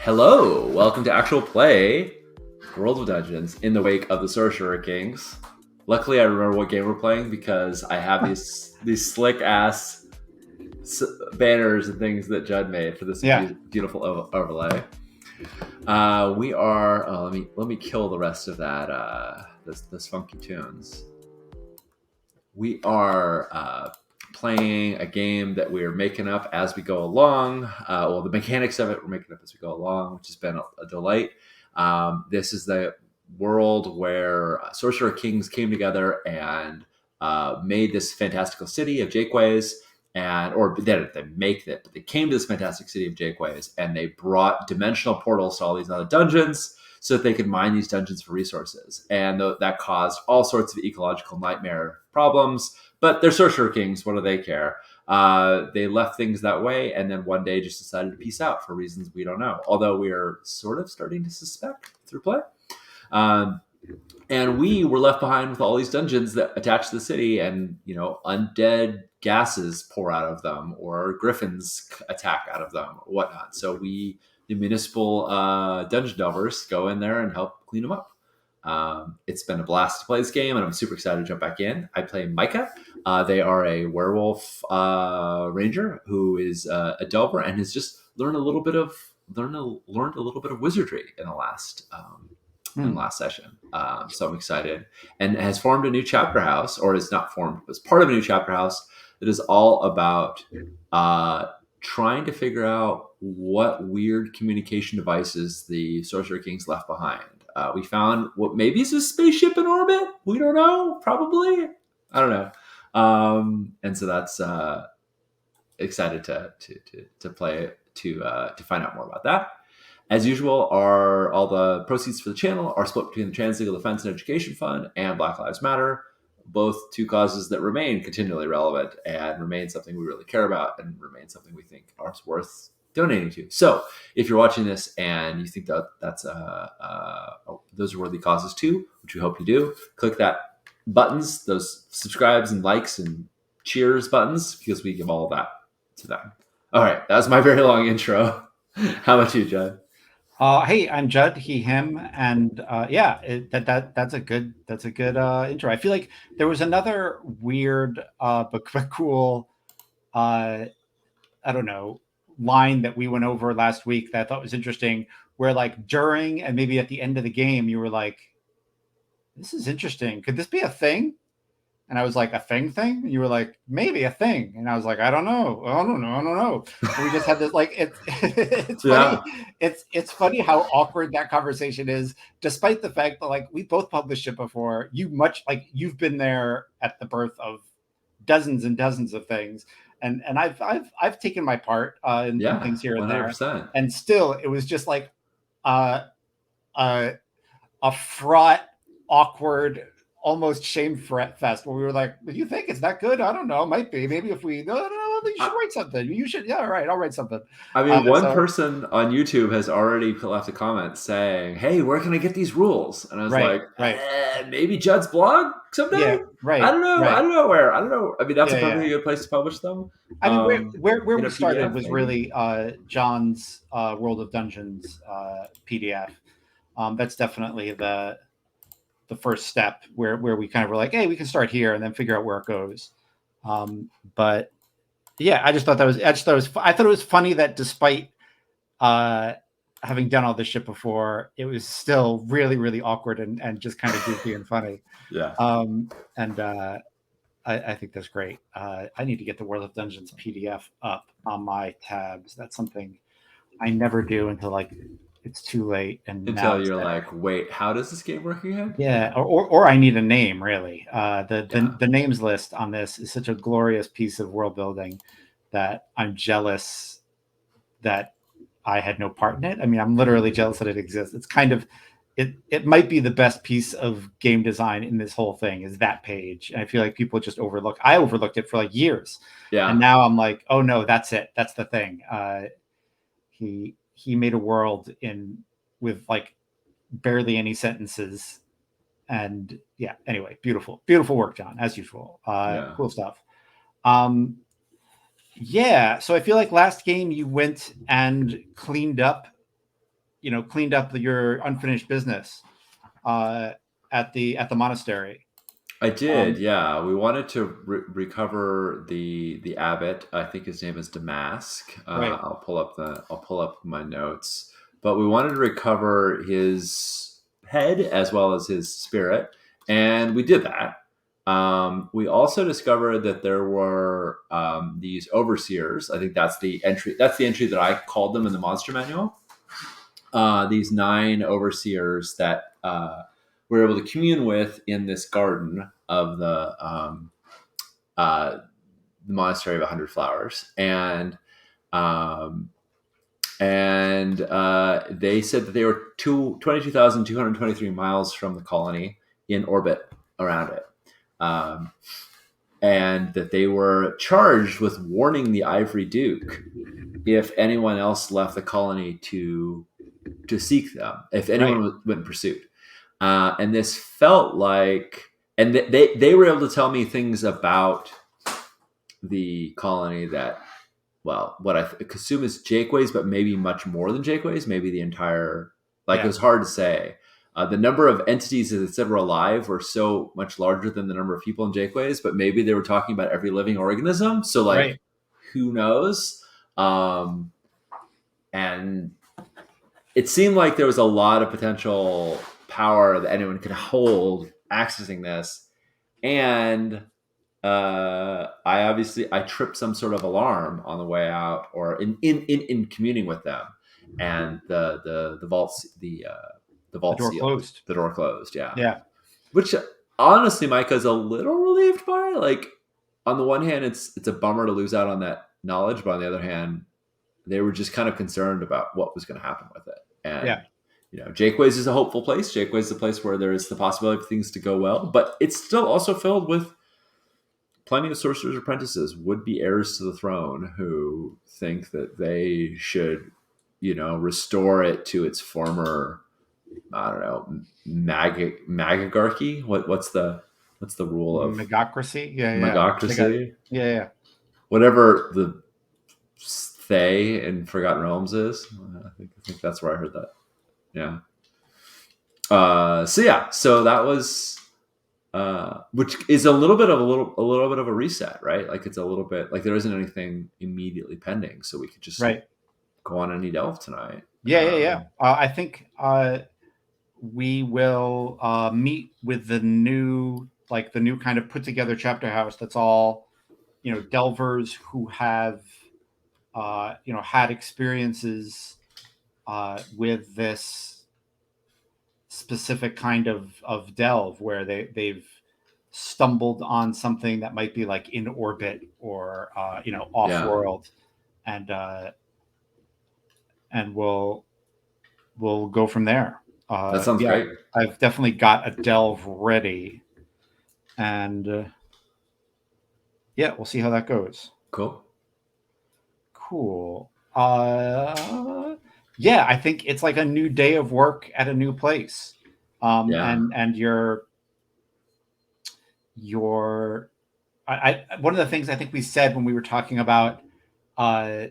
Hello, welcome to Actual Play, World of Dungeons, in the wake of the Sorcerer Kings. Luckily, I remember what game we're playing because I have these slick ass banners and things that Judd made for this beautiful overlay. We are. Let me kill the rest of that. This funky tunes. We are playing a game that we're making up as we go along. The mechanics of it we're making up as we go along, which has been a delight. This is the world where Sorcerer Kings came together and made this fantastical city of Jakeways, or they didn't make it, but they came to this fantastic city of Jakeways, and they brought dimensional portals to all these other dungeons so that they could mine these dungeons for resources. And that caused all sorts of ecological nightmare problems. But they're Sorcerer Kings. What do they care? They left things that way, and then one day just decided to peace out for reasons we don't know. Although we are sort of starting to suspect through play. And we were left behind with all these dungeons that attach to the city, and undead gases pour out of them, or griffins attack out of them, or whatnot. So we, the municipal dungeon delvers, go in there and help clean them up. It's been a blast to play this game, and I'm super excited to jump back in. I play Micah. They are a werewolf ranger who is a delver and has just learned a little bit of wizardry in the last session. So I'm excited, and has formed a new chapter house, or is not formed, but is part of a new chapter house that is all about trying to figure out what weird communication devices the Sorcerer Kings left behind. We found what maybe is a spaceship in orbit. We don't know. Probably. I don't know. And so that's excited to play to find out more about that. As usual, all the proceeds for the channel are split between the Trans Legal Defense and Education Fund and Black Lives Matter, both two causes that remain continually relevant and remain something we really care about and remain something we think are worth donating to. So if you're watching this and you think that those are worthy causes too, which we hope you do, click that buttons, those subscribes and likes and cheers buttons, because we give all of that to them. All right, that was my very long intro. How about you, Judd? Hey, I'm Judd, he, him, and that's a good intro. I feel like there was another weird but cool I don't know, line that we went over last week that I thought was interesting, where like during and maybe at the end of the game you were like, this is interesting, could this be a thing? And I was like, a thing? And you were like, maybe a thing. And I was like, I don't know. And we just had this, like, it's funny. Yeah. It's funny how awkward that conversation is, despite the fact that, like, we both published it before. You've been there at the birth of dozens and dozens of things. And I've taken my part in things here and 100%. There. And still, it was just like a fraught, awkward, almost shame fest where we were like, do you think it's that good? I don't know. It might be. Maybe if we no, you should write something. You should. Yeah, all right. I'll write something. I mean, one person on YouTube has already left a comment saying, hey, where can I get these rules? And I was maybe Judd's blog someday? Yeah, right. I don't know. Right. I don't know where. I don't know. I mean, that's a perfectly good place to publish them. I mean, where we started PDF, was really John's World of Dungeons PDF. That's definitely the first step where we kind of were like, hey, we can start here and then figure out where it goes. But yeah, I thought it was funny that despite having done all this shit before, it was still really, really awkward and just kind of goofy and funny. Yeah. I think that's great. I need to get the World of Dungeons PDF up on my tabs. That's something I never do until like it's too late, and until you're like, wait, how does this game work again? Yeah, or I need a name, really. The names list on this is such a glorious piece of world building that I'm jealous that I had no part in it. I mean, I'm literally jealous that it exists. It's kind of it might be the best piece of game design in this whole thing, is that page. And I feel like people just overlook. I overlooked it for like years. Yeah. And now I'm like, oh no, that's it. That's the thing. He made a world with like barely any sentences, and yeah, anyway, beautiful work, John, as usual. Cool stuff. So I feel like last game you went and cleaned up cleaned up your unfinished business uh, at the monastery. I did, Um, yeah. We wanted to recover the abbot. I think his name is Damask. right, I'll pull up my notes. But we wanted to recover his head as well as his spirit, and we did that. We also discovered that there were these overseers. I think that's the entry. That's the entry that I called them in the monster manual. These 9 overseers that we're able to commune with in this garden of uh, the monastery of 100 flowers, um, and they said that they were 22,223 miles from the colony in orbit around it. Um, and that they were charged with warning the Ivory Duke if anyone else left the colony to seek them, if right, anyone went in pursuit. And this felt like, and they were able to tell me things about the colony that, well, what I assume is Jakeways, but maybe much more than Jakeways, maybe the entire, like it yeah, was hard to say. The number of entities that said were alive were so much larger than the number of people in Jakeways, but maybe they were talking about every living organism. So, like, right, who knows? And it seemed like there was a lot of potential power that anyone could hold accessing this. And I tripped some sort of alarm on the way out, or in communing with them, and the the vault door sealed, closed. the door closed. Yeah, Yeah, which honestly, Micah's a little relieved by. Like, on the one hand, it's a bummer to lose out on that knowledge, but on the other hand, they were just kind of concerned about what was going to happen with it. And, yeah, Jakeways is a hopeful place. Jakeways is a place where there is the possibility of things to go well, but it's still also filled with plenty of sorcerers' apprentices, would-be heirs to the throne, who think that they should, restore it to its former, I don't know, magigarchy. What's the rule of megocracy. Yeah, yeah. They got magocracy? yeah, yeah. Whatever the Thay in Forgotten Realms is. I think that's where I heard that. Yeah. So that was, which is a little bit of a reset, right? Like, it's a little bit like there isn't anything immediately pending, so we could just Right. go on and eat elf tonight. Yeah, yeah, yeah. I think we will meet with the new kind of put together chapter house. That's all, delvers who have, had experiences with this specific kind of delve where they've stumbled on something that might be like in orbit or, off Yeah, world, and we'll go from there. that sounds Yeah, great. I've definitely got a delve ready, and yeah, we'll see how that goes. Cool. Cool. Yeah, I think it's like a new day of work at a new place. Yeah, And your one of the things I think we said when we were talking about uh,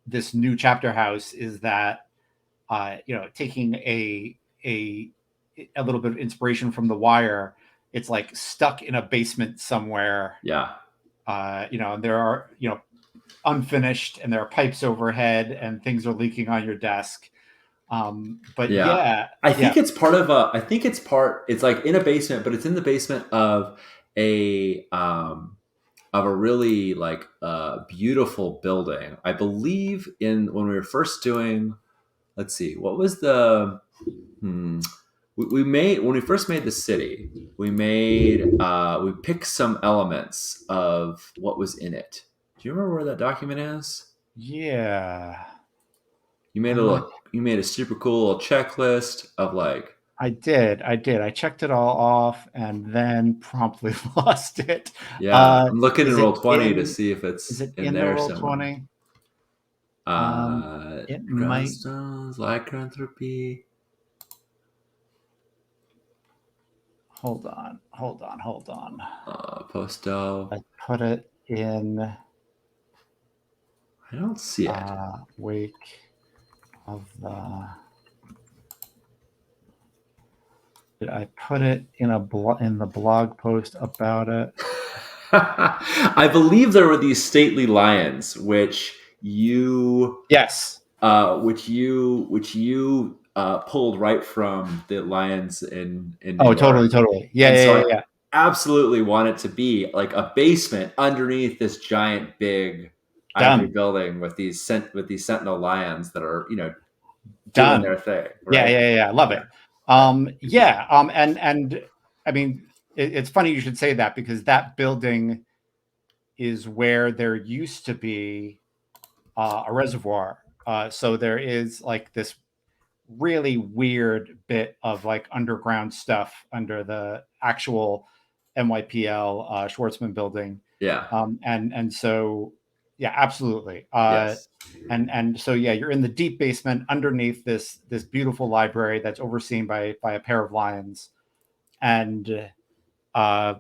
this new chapter house is that taking a little bit of inspiration from The Wire, it's like stuck in a basement somewhere. yeah. And there are unfinished, and there are pipes overhead, and things are leaking on your desk. But Yeah. yeah, I yeah, think it's part of a. I think it's like in a basement, but it's in the basement of a really, like, beautiful building. I believe in when we were first doing. Let's see, what was the. We made when we first made the city. We picked some elements of what was in it. Do you remember where that document is? yeah. You made Uh, a super cool checklist of, like, I did. I checked it all off and then promptly lost it. yeah. I'm looking in Is roll it 20 to in? see if Is it's it in in the there roll somewhere. 20? It might. Grindstones, lycanthropy. Hold on. Hold on. Hold on. Posto. I put it in I don't see it. wake of the I put it in in the blog post about it. I believe there were these stately lions, which you Yes. pulled right from the lions in New Oh, York, totally, totally. Yeah, and yeah, so yeah, I yeah. absolutely want it to be like a basement underneath this giant big ivory Done. building with these sentinel lions that are doing Done. their thing, Yeah, right? yeah, yeah, yeah. I love Yeah, it. yeah, Yeah. And I mean, it's funny you should say that because that building is where there used to be a reservoir. So there is like this really weird bit of like underground stuff under the actual NYPL Schwartzman building, yeah. and so yeah, absolutely. Yes. And so yeah, you're in the deep basement underneath this beautiful library that's overseen by a pair of lions, and uh,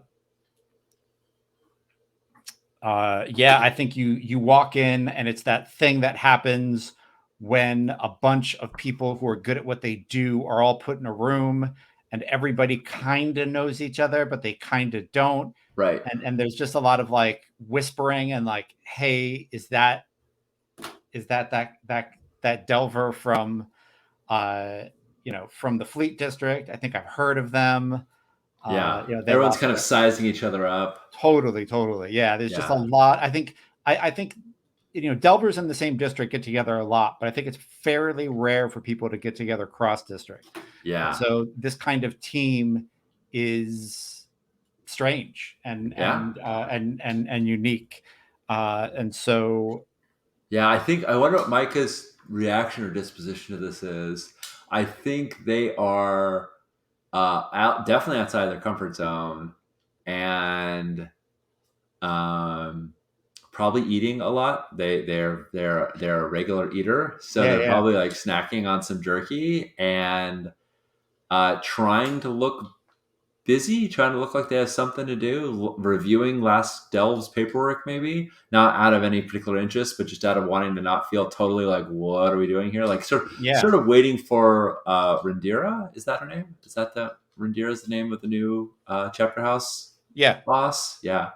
yeah, I think you walk in and it's that thing that happens when a bunch of people who are good at what they do are all put in a room and everybody kind of knows each other, but they kind of don't. Right. And there's just a lot of like whispering and like, hey, is that Delver from from the Fleet District? I think I've heard of them. Yeah. They Everyone's lost kind of sizing each other up. totally, totally. Yeah, there's just a Yeah. lot. I think Delvers in the same district get together a lot, but I think it's fairly rare for people to get together cross district. And Yeah. so this kind of team is strange Yeah. and unique. And so Yeah. I wonder what Micah's reaction or disposition to this is. I think they are definitely outside their comfort zone, and um, probably eating a lot. They're a regular eater, so yeah, they're yeah, probably like snacking on some jerky and trying to look busy, trying to look like they have something to do, reviewing last Delve's paperwork, maybe not out of any particular interest, but just out of wanting to not feel totally like, what are we doing here? Like yeah, sort of waiting for Rendira. Is that her name? Is that the Rendira is the name of the new chapter house yeah, boss? Yeah,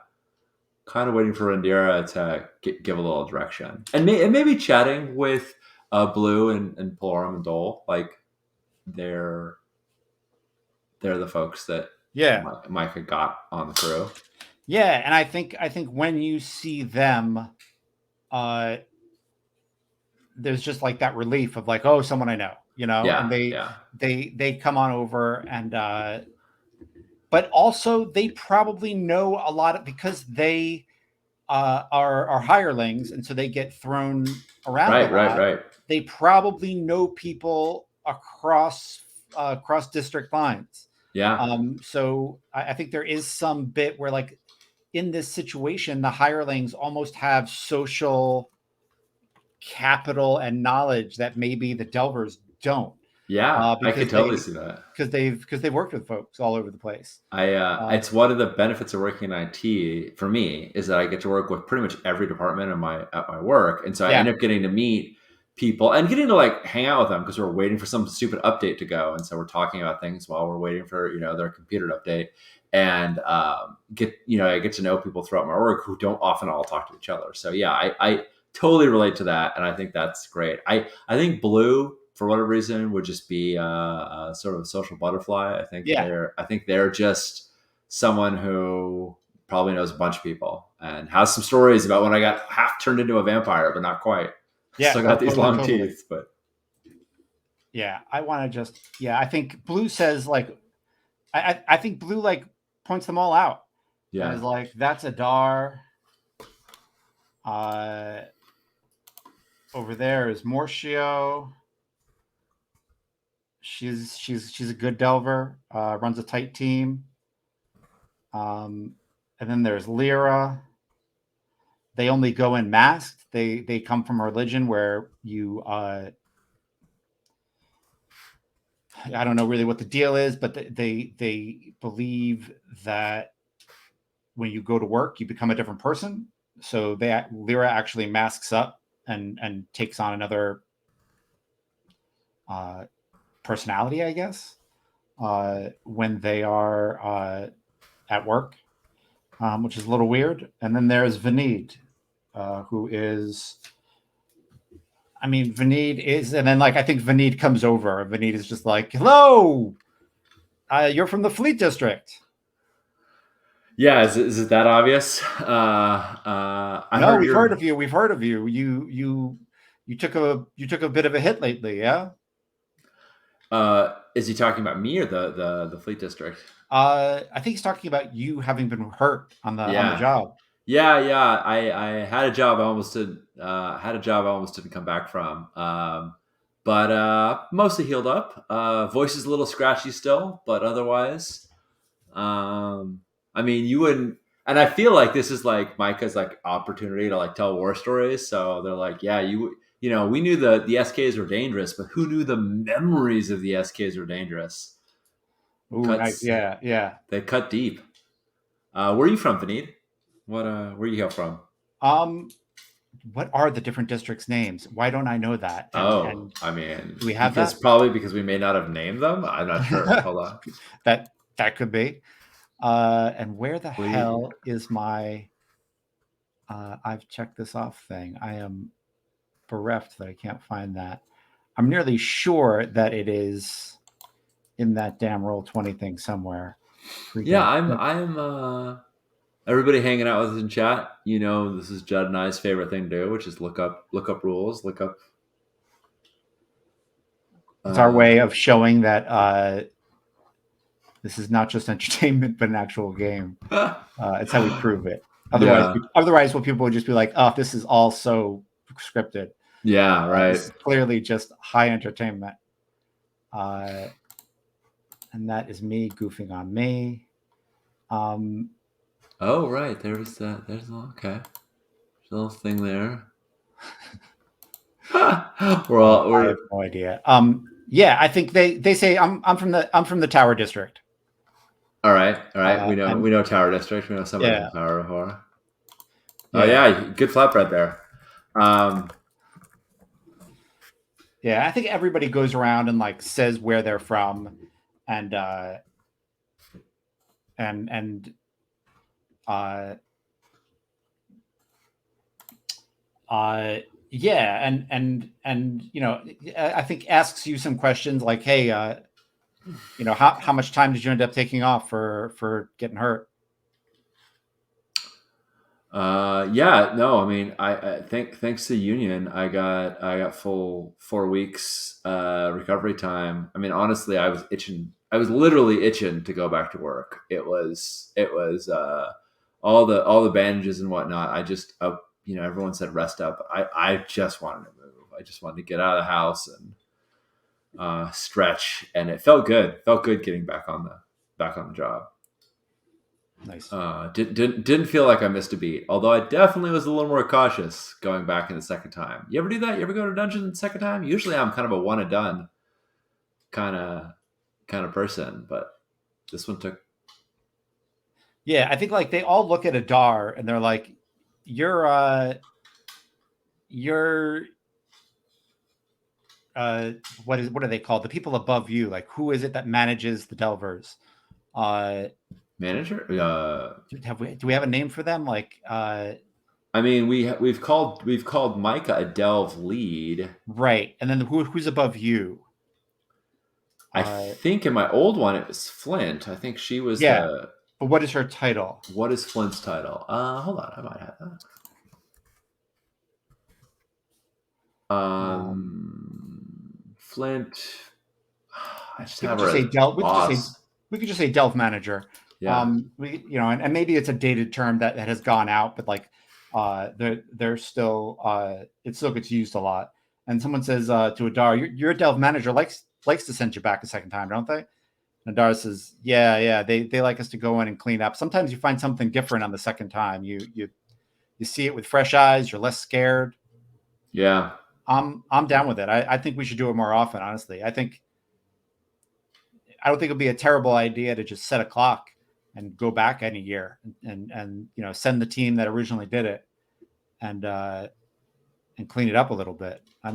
kind of waiting for Rendira to give a little direction, and maybe chatting with Blue and Palorum and Dole, like they're they're the folks that yeah, Micah got on the crew. yeah. And I think when you see them, uh, there's just like that relief of like, oh, someone I know, and Yeah, they yeah, they come on over and but also they probably know a lot of because they are hirelings, and so they get thrown around a right, right, lot. right. They probably know people across district lines. Yeah, So I think there is some bit where, like, in this situation, the hirelings almost have social capital and knowledge that maybe the Delvers don't, yeah. I could because totally see that. they've worked with folks all over the place. Uh, It's one of the benefits of working in IT for me is that I get to work with pretty much every department of my at my work, and so I yeah, end up getting to meet people and getting to like hang out with them because we're waiting for some stupid update to go, and so we're talking about things while we're waiting for their computer to update, and I get to know people throughout my work who don't often all talk to each other. So yeah, I totally relate to that, and I think that's great. I think Blue, for whatever reason, would just be a sort of a social butterfly. yeah, I think they're just someone who probably knows a bunch of people and has some stories about when I got half turned into a vampire, but not quite. yeah. Still Oh, got these totally, long totally. teeth, but Yeah, I want to just I think Blue says like I think Blue like points them all out and is yeah, like, that's Adar. Uh, Over there is Mortio. She's a good Delver. Runs a tight team. And then there's Lyra. They only go in masked. They come from a religion where you I don't know really what the deal is, but they believe that when you go to work, you become a different person. So Lyra actually masks up and takes on another uh, personality, I guess. when they are at work, which is a little weird. And then there's Vanid, who is, I mean, Vanid is, and then like I think Vanid comes over. Vanid is just like, "Hello, you're from the Fleet District." Yeah, is it that obvious? I No, heard we've heard you're. of you. We've heard of you. You took a bit of a hit lately, yeah. Is he talking about me or the Fleet District? I think he's talking about you having been hurt on the Yeah, job. yeah. I had a job. I almost did. Had a job. I almost didn't come back from. But mostly healed up. Voice is a little scratchy still, but otherwise, I mean, you wouldn't. And I feel like this is like Micah's like opportunity to like tell war stories. So they're like, yeah, you know, we knew the SKs were dangerous, but who knew the memories of the SKs were dangerous? Ooh, nice. Cuts Yeah, yeah. they cut deep. Where are you from, Fanid? Where you hail from? Um, what are the different districts' names? Why don't I know that? Oh, And I mean, do we have because that? probably because we may not have named them. I'm not sure. Hold on. that that could be. And where the Fleet. hell is my I've checked this off thing? I am bereft that I can't find that. I'm nearly sure that it is in that damn Roll20 thing somewhere. Yeah, Freaking I'm everybody hanging out with us in chat. You know, this is Judd and I's favorite thing to do, which is look up rules, look up. it's our Uh, way of showing that this is not just entertainment but an actual game. It's how we prove it. Otherwise, yeah, otherwise, what people would just be like, "Oh, this is all so scripted." yeah, right. This is clearly just high entertainment. And that is me goofing on me. Um, Oh, right. There's that. Okay. There's a little thing there. I We're have no idea. Yeah, I think they say I'm from the Tower District. all right. All right. And We know Tower District. We know somebody yeah, from Tower before. Oh yeah, yeah, good flatbread there. Um, yeah. I think everybody goes around and like says where they're from, and and uh, uh, yeah, and you know, I think asks you some questions like, hey, you know, how much time did you end up taking off for getting hurt? yeah, no, I mean, I think thanks to Union, I got full 4 weeks recovery time. I mean, honestly, I was itching. I was literally itching to go back to work. It was all the bandages and whatnot. I just you know, everyone said rest up. I just wanted to move. I just wanted to get out of the house and stretch, and it felt good. Felt good getting back on the job. Nice. Didn't feel like I missed a beat. Although I definitely was a little more cautious going back in the second time. You ever do that? You ever go to dungeon the second time? Usually I'm kind of a one and done kind of person, but this one took. Yeah, I think like they all look at Adar and they're like, "You're you're what are they called? The people above you. Like, who is it that manages the Delvers? Uh, Manager? do we have a name for them? Like, I mean, we've called Micah a delve lead. right? And then who's above you? I Uh, think in my old one it was Flint. I think she was yeah, the. but what is her title? What is Flint's title? Hold on, I might have that. Um, Flint. I just we could have her just as say Delve. boss. We could just say Delve manager. Yeah. We you know, and maybe it's a dated term that has gone out, but like they're still it still gets used a lot. And someone says to Adar, "Your Delve manager likes to send you back a second time, don't they?" And Adar says, "Yeah, yeah, they like us to go in and clean up. Sometimes you find something different on the second time. You see it with fresh eyes. You're less scared. Yeah. I'm down with it. I think we should do it more often. Honestly, I don't think it'd be a terrible idea to just set a clock and go back any year and you know send the team that originally did it and clean it up a little bit. I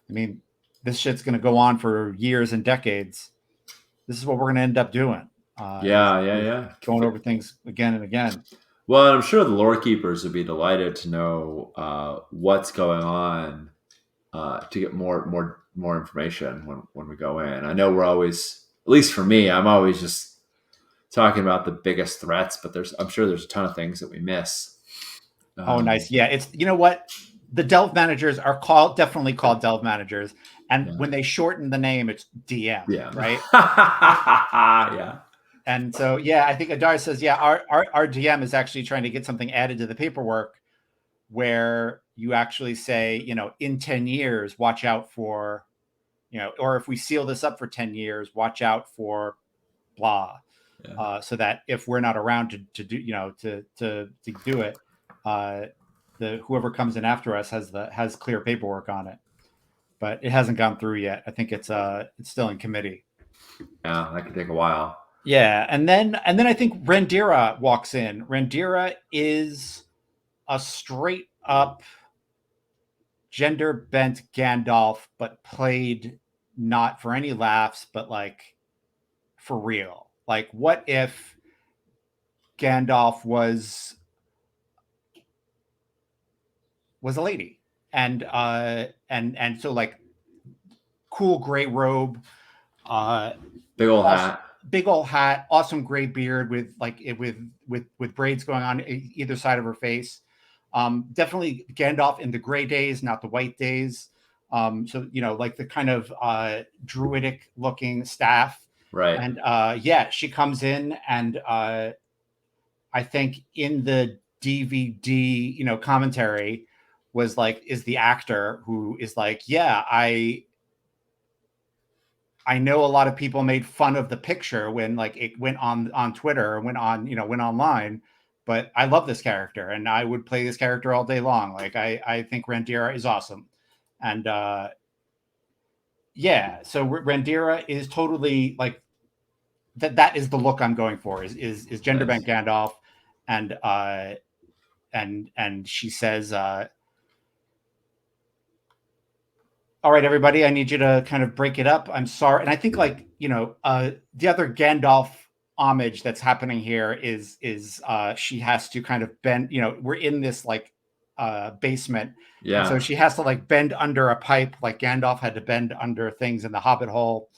mean, this shit's going to go on for years and decades. this is what we're going to end up doing. Yeah. Going over things again and again. Well, I'm sure the lore keepers would be delighted to know what's going on to get more information when we go in. I know we're always, at least for me, I'm always just talking about the biggest threats, but I'm sure there's a ton of things that we miss. Oh, nice. Yeah, it's what the delve managers are definitely called delve managers, and when they shorten the name, it's DM, right? Yeah. And so, yeah, I think Adar says, yeah, our DM is actually trying to get something added to the paperwork where you actually say, in 10 years, watch out for, or if we seal this up for 10 years, watch out for blah. Yeah. So that if we're not around to do, to do it, the whoever comes in after us has clear paperwork on it. But it hasn't gone through yet. I think it's still in committee. Yeah, that could take a while. Yeah, and then I think Randira walks in. Randira is a straight up gender bent Gandalf, but played not for any laughs, but like for real. Like, what if Gandalf was a lady, and so like cool gray robe, big old hat, awesome gray beard with like with braids going on either side of her face. Definitely Gandalf in the gray days, not the white days. So like the kind of druidic looking staff, right? And she comes in, and I think in the DVD commentary was like, is the actor who is like, yeah, I know a lot of people made fun of the picture when like it went on Twitter or went online, but I love this character and I would play this character all day long. Like I think Randira is awesome. And so Randira is totally like that is the look I'm going for is gender bent Gandalf. And she says, all right, everybody, I need you to kind of break it up. I'm sorry. And I think like, the other Gandalf homage that's happening here is she has to kind of bend, we're in this like basement. Yeah. And so she has to like bend under a pipe like Gandalf had to bend under things in the Hobbit hole.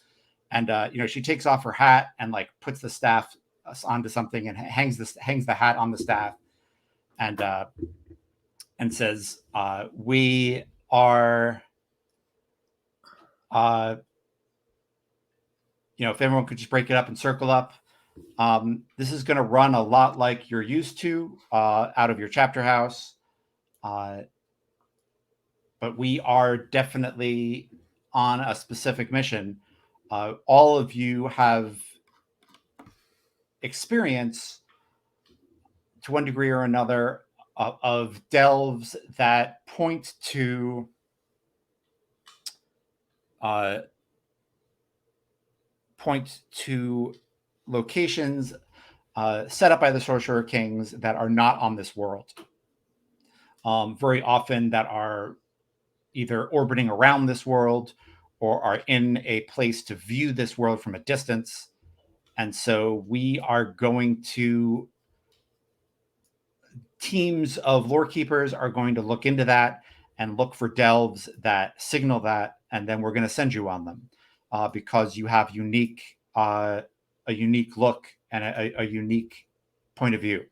And, she takes off her hat and like puts the staff onto something and hangs the hat on the staff and says, we are... if everyone could just break it up and circle up. This is going to run a lot like you're used to out of your chapter house. But we are definitely on a specific mission. All of you have experience to one degree or another of delves that point to locations set up by the Sorcerer Kings that are not on this world. Very often that are either orbiting around this world or are in a place to view this world from a distance. And so we are going to... teams of lore keepers are going to look into that and look for delves that signal that, and then we're going to send you on them because you have a unique look and a unique point of view,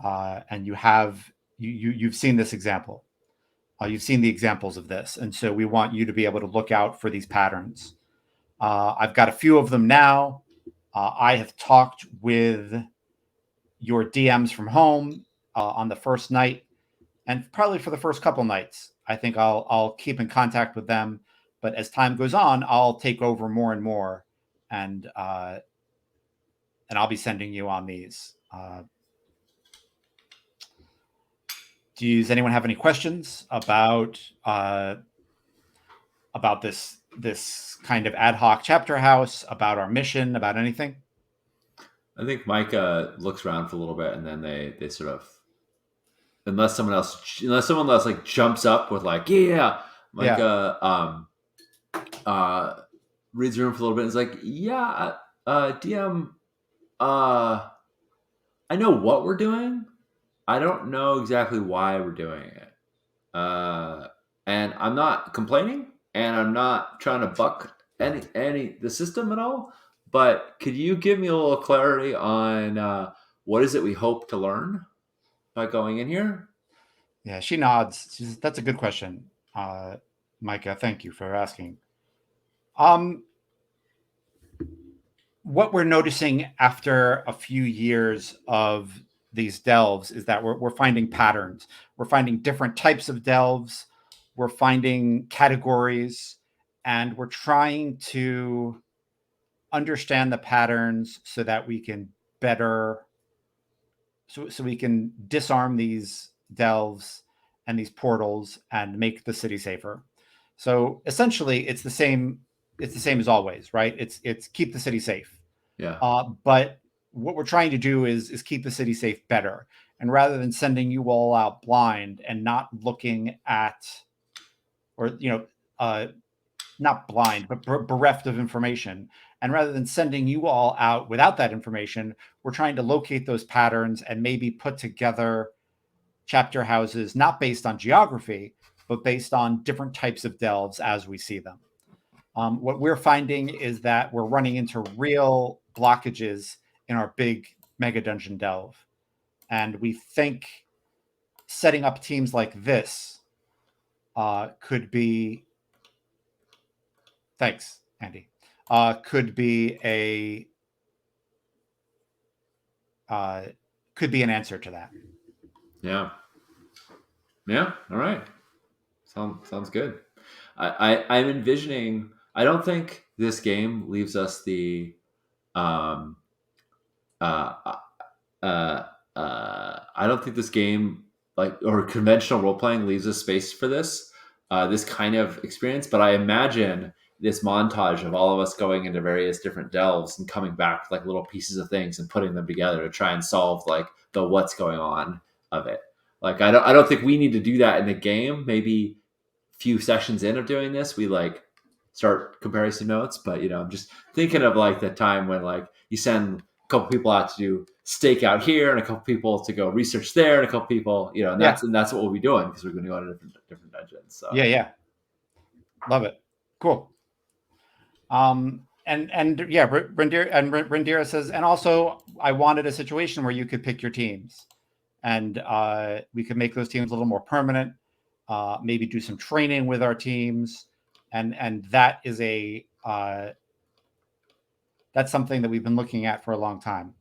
and you've seen this example. You've seen the examples of this, and so we want you to be able to look out for these patterns. I've got a few of them now. I have talked with your DMs from home on the first night, and probably for the first couple nights. I think I'll keep in contact with them, but as time goes on, I'll take over more and more, and I'll be sending you on these. Does anyone have any questions about this kind of ad hoc chapter house, about our mission, about anything? I think Micah looks around for a little bit, and then they sort of, unless someone else like jumps up with like, yeah, Micah reads the room for a little bit and is like, yeah, DM, I know what we're doing. I don't know exactly why we're doing it. Uh, and I'm not complaining, and I'm not trying to buck any the system at all. But could you give me a little clarity on what is it we hope to learn by going in here? Yeah, she nods. That's a good question, Micah. Thank you for asking. Um, what we're noticing after a few years of these delves is that we're finding patterns. We're finding different types of delves. We're finding categories, and we're trying to understand the patterns so that we can better, so we can disarm these delves and these portals and make the city safer. So essentially, it's the same. It's the same as always, right? It's keep the city safe. Yeah, But what we're trying to do is keep the city safe better. And rather than sending you all out blind and not looking at, or uh, not blind, but bereft of information, and rather than sending you all out without that information, we're trying to locate those patterns and maybe put together chapter houses not based on geography, but based on different types of delves as we see them. What we're finding is that we're running into real blockages in our big mega dungeon delve. And we think setting up teams like this could be, thanks, Andy, could be a, uh, could be an answer to that. yeah, yeah. All right, sounds good. I'm envisioning. I don't think this game leaves us the um, uh, uh, I don't think this game like or conventional role playing leaves a space for this kind of experience. But I imagine this montage of all of us going into various different delves and coming back with like little pieces of things and putting them together to try and solve like the what's going on of it. Like I don't think we need to do that in the game. Maybe few sessions in of doing this, we like start comparing some notes. But I'm just thinking of like the time when like you send a couple people out to do stake out here and a couple people to go research there and a couple people, and Yeah. that's what we'll be doing because we're going to go to different dungeons. So Yeah. Love it. Cool. And yeah, Rendira says, and also I wanted a situation where you could pick your teams, and we could make those teams a little more permanent. Maybe do some training with our teams, and that is that's something that we've been looking at for a long time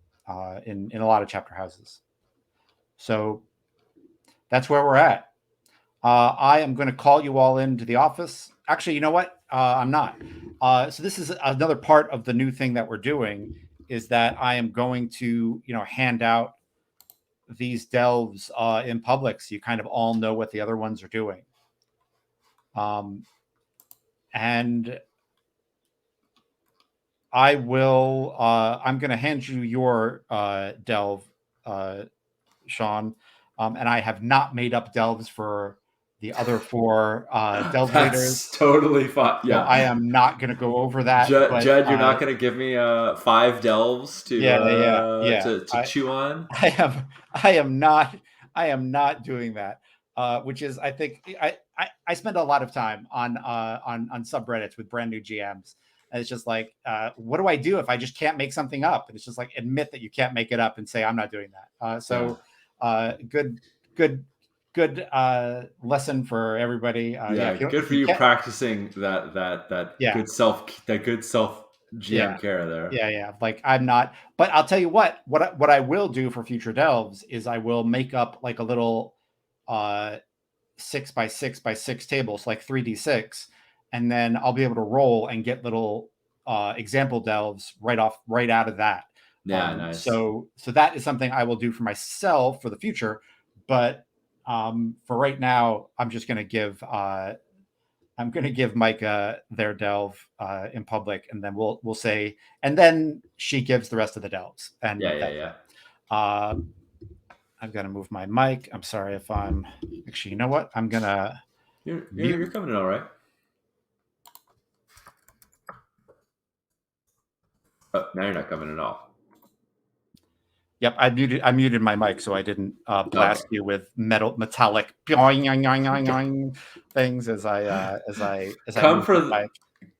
in a lot of chapter houses. So that's where we're at. I am going to call you all into the office. Actually, you know what? I'm not. So this is another part of the new thing that we're doing is that I am going to, hand out these delves in public so you kind of all know what the other ones are doing. And I will. I'm going to hand you your delve, Sean, and I have not made up delves for the other four delve leaders. that's totally fine. So Yeah, I am not going to go over that, but Jed, you're not going to give me 5 delves yeah. to chew on. I am not doing that. Which is, I think, I spend a lot of time on subreddits with brand new GMs, and it's just like, what do I do if I just can't make something up? And it's just like, admit that you can't make it up and say I'm not doing that. Good lesson for everybody. Yeah, good If for you you can't, practicing that yeah, good self GM yeah. care there. Yeah. Like I'm not, but I'll tell you what I will do for future delves is I will make up like a little 6x6x6 table, so like 3d6, and then I'll be able to roll and get little example delves right out of that. Yeah, nice. So that is something I will do for myself for the future, but for right now, I'm just going to give Micah their delve in public, and then we'll say, and then she gives the rest of the delves, and that's Yeah. I've got to move my mic. I'm sorry if I'm actually. You know what? I'm gonna You're mute. coming in all right. Oh, now you're not coming at all. Yep, I muted my mic so I didn't Okay. blast you with metallic boing, yoing, yoing, yoing, yoing things as I Come moved for my the, mic.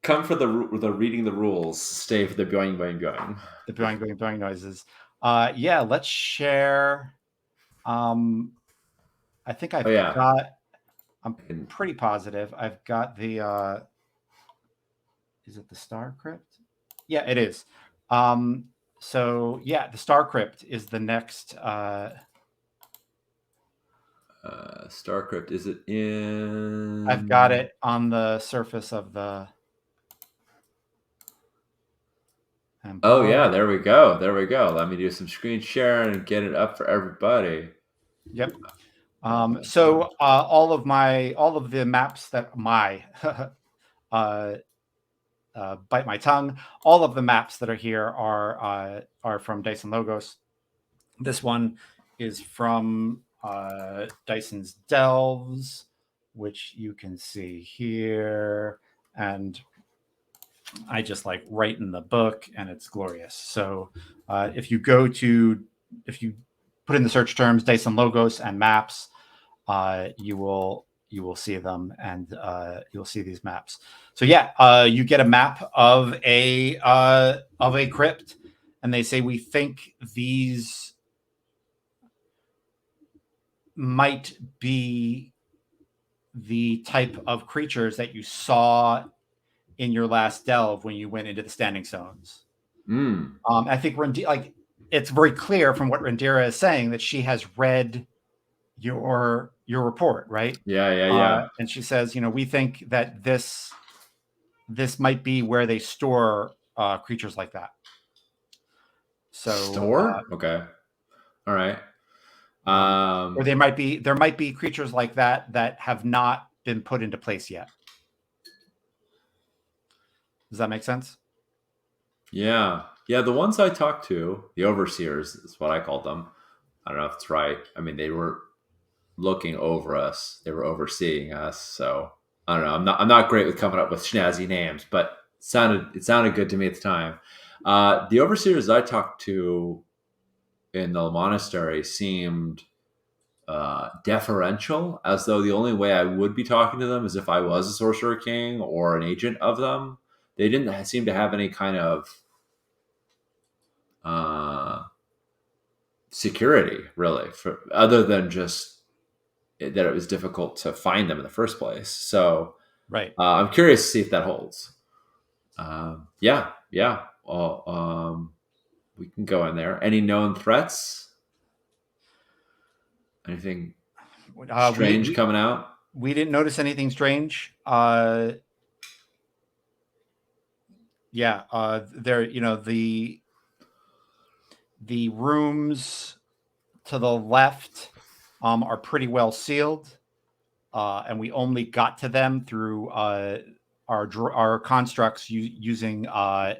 come for the reading the rules. Stay for the boing boing boing. The boing, boing, boing noises. Yeah, let's share. I think Oh I've yeah. got. I'm And, pretty positive I've got the. Is it the Star Crypt? Yeah, it is. So yeah, the Star Crypt is the next. Star Crypt, is it I've got in? it on the surface of the. And Oh boy, yeah, there we go. There we go. Let me do some screen sharing and get it up for everybody. yep. Bum, So bum. all of the maps that my uh, bite my tongue. All of the maps that are here are from Dyson Logos. This one is from Dyson's Delves, which you can see here, and I just like write in the book, and it's glorious. So if you put in the search terms Dyson Logos and maps, you will see them, and you'll see these maps. So yeah, you get a map of a crypt, and they say we think these might be the type of creatures that you saw in your last delve when you went into the standing stones. Mm. I think like it's very clear from what Rendira is saying that she has read your report, right? Yeah, yeah, yeah. And she says, we think that this might be where they store creatures like that. So, Store? Okay. All right. or there might be creatures like that that have not been put into place yet. Does that make sense? Yeah. Yeah, the ones I talked to, the overseers is what I called them. I don't know if it's right. I mean, they were looking over us. They were overseeing us. So I don't know. I'm not great with coming up with snazzy names, but it sounded good to me at the time. The overseers I talked to in the monastery seemed deferential, as though the only way I would be talking to them is if I was a sorcerer king or an agent of them. They didn't seem to have any kind of uh, security, really, for other than just that it was difficult to find them in the first place. So Right. I'm curious to see if that holds. Yeah, yeah. Well, we can go in there. Any known threats? Anything We strange we coming out? we didn't notice anything strange. Yeah. There. The rooms to the left are pretty well sealed, and we only got to them through our constructs using uh,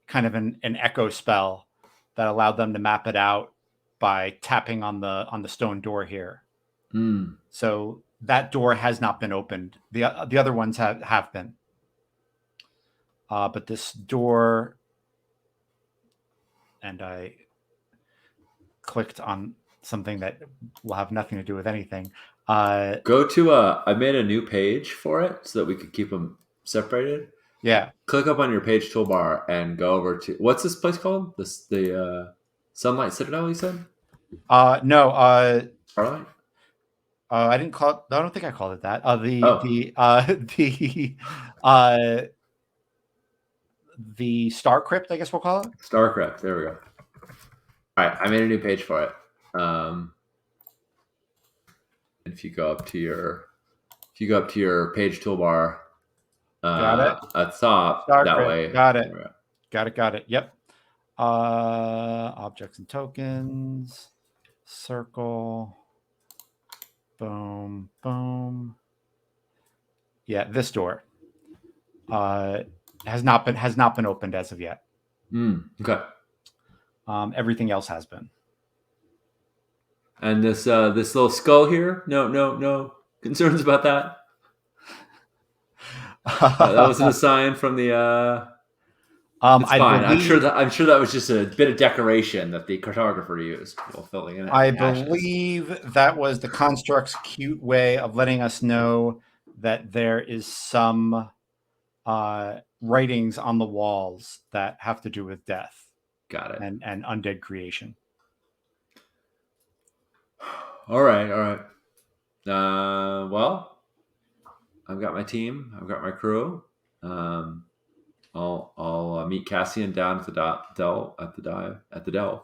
kind of an echo spell that allowed them to map it out by tapping on the stone door here. Hmm. So that door has not been opened. The other ones have been, but this door, and I clicked on something that will have nothing to do with anything. Go to I made a new page for it so that we could keep them separated. Yeah. Click up on your page toolbar and go over to what's this place called? The Sunlight Citadel. You said No. Starlight. I didn't call it. I don't think I called it that. Oh, The Star Crypt, I guess we'll call it. Starcraft. There we go. All right, I made a new page for it. If you go up to your page toolbar Got it. at the top, Star that Crypt. way. Got There it. we go. Got it. Got it. Yep. Objects and tokens. Circle. Boom. Boom. Yeah, this door has not been opened as of yet. Okay. Everything else has been. And this little skull here. No concerns about that. That wasn't a sign from the. It's I fine. believe I'm sure that was just a bit of decoration that the cartographer used while filling in I the ashes. believe that was the construct's cute way of letting us know that there is some writings on the walls that have to do with death Got it. and undead creation. All right, all right. Well, I've got my team. I've got my crew. Um, I'll meet Cassian down at the at the delve.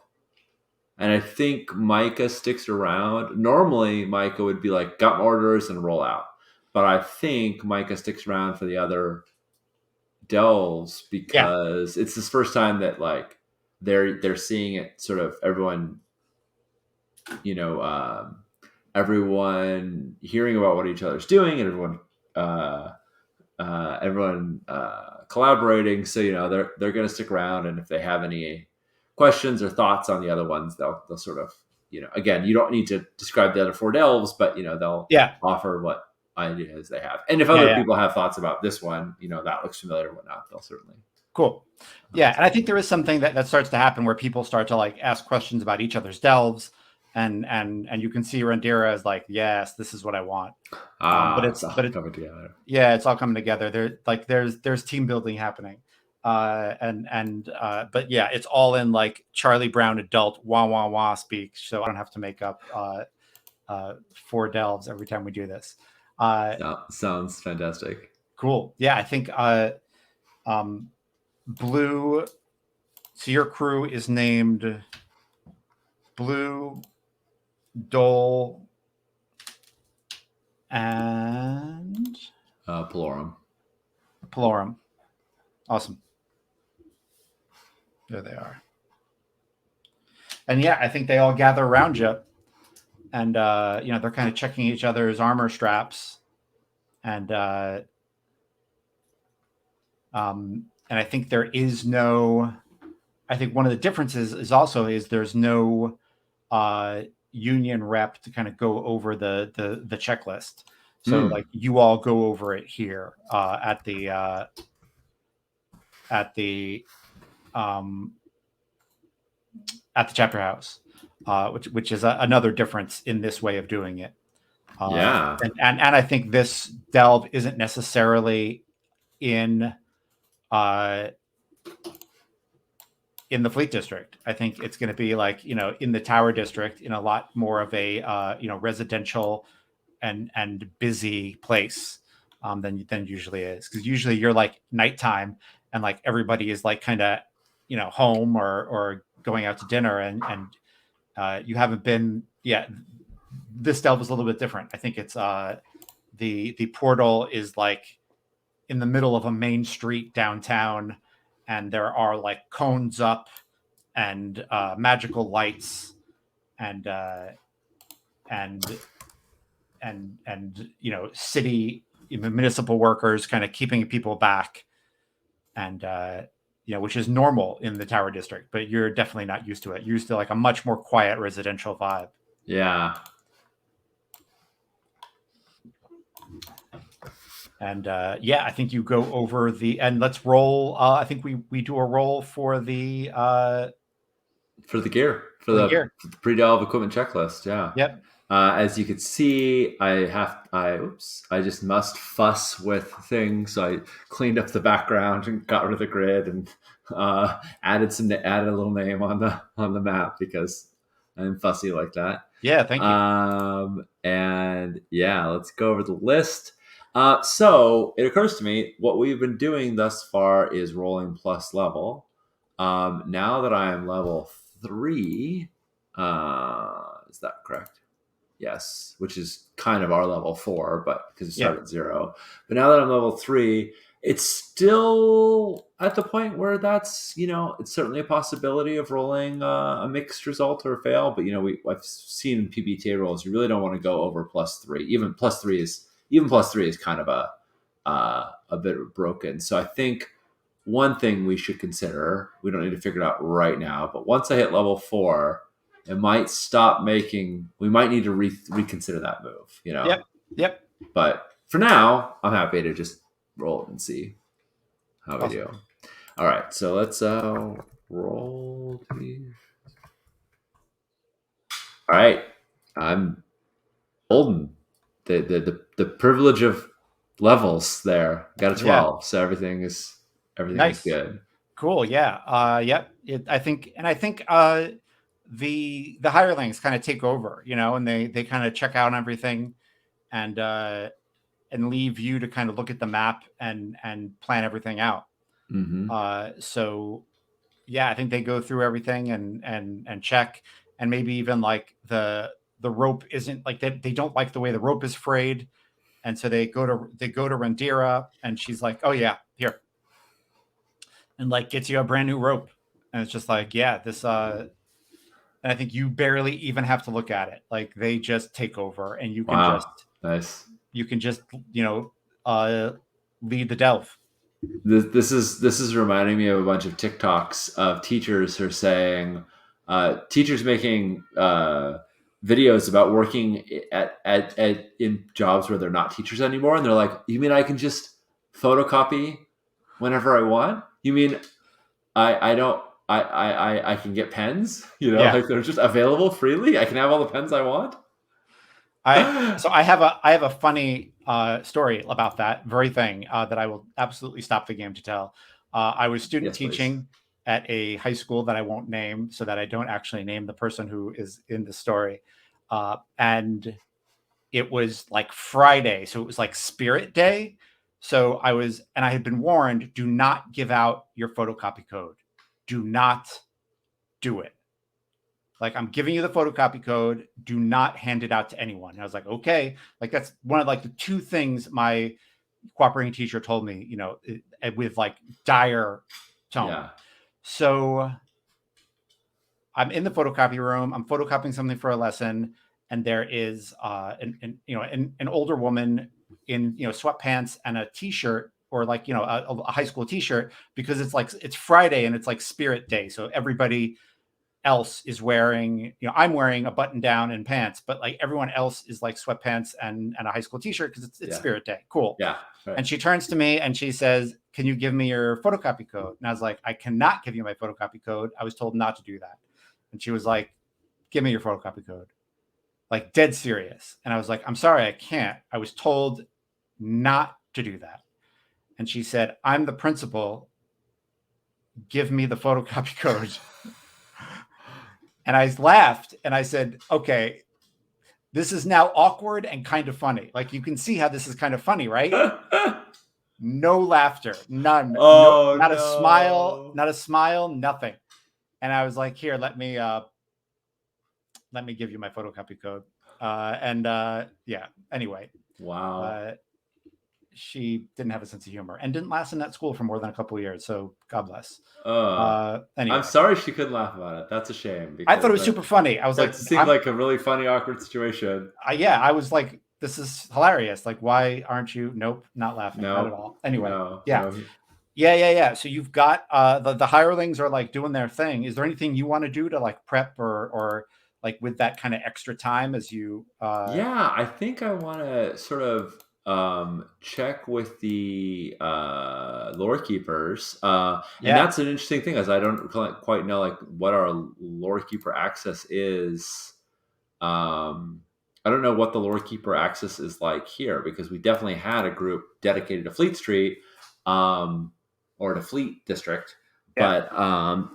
And I think Micah sticks around. Normally, Micah would be like, got my orders and roll out. But I think Micah sticks around for the other delves Yeah, because it's this first time that like they're seeing it sort of everyone, you know, everyone hearing about what each other's doing and uh, everyone collaborating. So you know they're going to stick around, and if they have any questions or thoughts on the other ones, they'll sort of again you don't need to describe the other four delves, but they'll yeah, offer what ideas they have, and if yeah, other yeah. people have thoughts about this one, that looks familiar or whatnot, they'll certainly. Cool. Yeah, and I think there is something that starts to happen where people start to like ask questions about each other's delves, and you can see Randira is like, yes, this is what I want. But Ah, it's it's all but it coming together. yeah, it's all coming together. There's team building happening, but yeah, it's all in like Charlie Brown adult wah wah wah speak. So I don't have to make up four delves every time we do this. Uh, Sounds fantastic. cool. Yeah, I think um, Blue. So your crew is named Blue, Dole, and Pelorum. Pelorum. Awesome. There they are. And yeah, I think they all gather around you, and they're kind of checking each other's armor straps, and I think there is no. I think one of the differences is there's no union rep to kind of go over the checklist. So like you all go over it here at the um, at the chapter house, which is another difference in this way of doing it. Yeah. And I think this delve isn't necessarily in uh, in the Fleet District. I think it's going to be like in the Tower District, in a lot more of a residential and busy place than usually is, because usually you're like nighttime and like everybody is like kind of home or going out to dinner, and you haven't been yet. This delve is a little bit different. I think it's the portal is like in the middle of a main street downtown, and there are like cones up and magical lights and and city municipal workers kind of keeping people back, and which is normal in the Tower District, but you're definitely not used to it. You're used to like a much more quiet residential vibe. Yeah. And I think you go over and let's roll. I think we do a roll for the gear for gear. the pre-delve equipment checklist. Yeah. Yep. As you can see, I just must fuss with things. So I cleaned up the background and got rid of the grid and added a little name on the map because I'm fussy like that. Yeah, thank you. And yeah, let's go over the list. So it occurs to me what we've been doing thus far is rolling plus level. Now that I am level 3, is that correct? Yes, which is kind of our level 4, but because it started at 0. But now that I'm level 3, it's still at the point where that's it's certainly a possibility of rolling a mixed result or a fail. But I've seen in PBTA rolls you really don't want to go over +3. Even +3 is kind of a bit broken. So I think one thing we should consider, we don't need to figure it out right now, but once I hit level 4, it might stop making. We might need to reconsider that move. Yep. But for now, I'm happy to just roll it and see how we Awesome. do. All right, so let's roll. All right, I'm golden. The privilege of levels there. Got a Yeah. 12, so everything is Nice. good. Cool. Yeah. Yep. I think the hirelings kind of take over, and they kind of check out everything and leave you to kind of look at the map and plan everything out. Mm-hmm. So yeah, I think they go through everything and check, and maybe even like the rope isn't like they don't like the way the rope is frayed, and so they go to Randira, and she's like, oh yeah, here, and like gets you a brand new rope, and it's just like, yeah, this and I think you barely even have to look at it. Like they just take over, and you can Wow, just nice. you can just you know uh lead the delve. This is reminding me of a bunch of TikToks of teachers who are saying, teachers making videos about working at in jobs where they're not teachers anymore, and they're like, "You mean I can just photocopy whenever I want? You mean I don't I can get pens? Yeah. Like they're just available freely. I can have all the pens I want." I have a funny story about that very thing that I will absolutely stop the game to tell. I was student Yes, please. teaching at a high school that I won't name, so that I don't actually name the person who is in the story. And it was like Friday, so it was like Spirit Day. So I had been warned: do not give out your photocopy code. Do not do it. Like, I'm giving you the photocopy code. Do not hand it out to anyone. And I was like, okay. Like, that's one of like the two things my cooperating teacher told me, with like dire tone. Yeah. So I'm in the photocopy room. I'm photocopying something for a lesson, and there is an older woman in sweatpants and a t-shirt, or like a high school t-shirt, because it's Friday and it's like Spirit Day, so everybody else is wearing, I'm wearing a button down and pants, but like everyone else is like sweatpants and a high school t-shirt because it's Yeah. Spirit Day. Cool. Yeah. Right. And she turns to me and she says, can you give me your photocopy code? And I was like, I cannot give you my photocopy code. I was told not to do that. And she was like, give me your photocopy code. Like, dead serious. And I was like, I'm sorry, I can't. I was told not to do that. And she said, I'm the principal. Give me the photocopy code. And I laughed and I said, okay, this is now awkward and kind of funny. Like, you can see how this is kind of funny, right? No laughter, none. No, Oh not a smile, no. nothing. And I was like, here, let me give you my photocopy code. Yeah, anyway, Wow. she didn't have a sense of humor and didn't last in that school for more than a couple of years. So God bless. I'm Anyway, sorry she couldn't laugh about it. That's a shame I thought it because was super funny. I was like, that seemed like a really funny, awkward situation. yeah, I was like, this is hilarious. Like, why aren't you? Nope, not laughing, not at No, all. Anyway, no, yeah. no. Yeah. So you've got the hirelings are like doing their thing. Is there anything you want to do to like prep or like with that kind of extra time as you Yeah, I think I want to sort of check with the lore keepers, and yeah. that's an interesting thing, as I don't quite know like what our lore keeper access is. Um, I don't know what the lore keeper access is like here, because we definitely had a group dedicated to Fleet Street, or to Fleet District, Yeah. but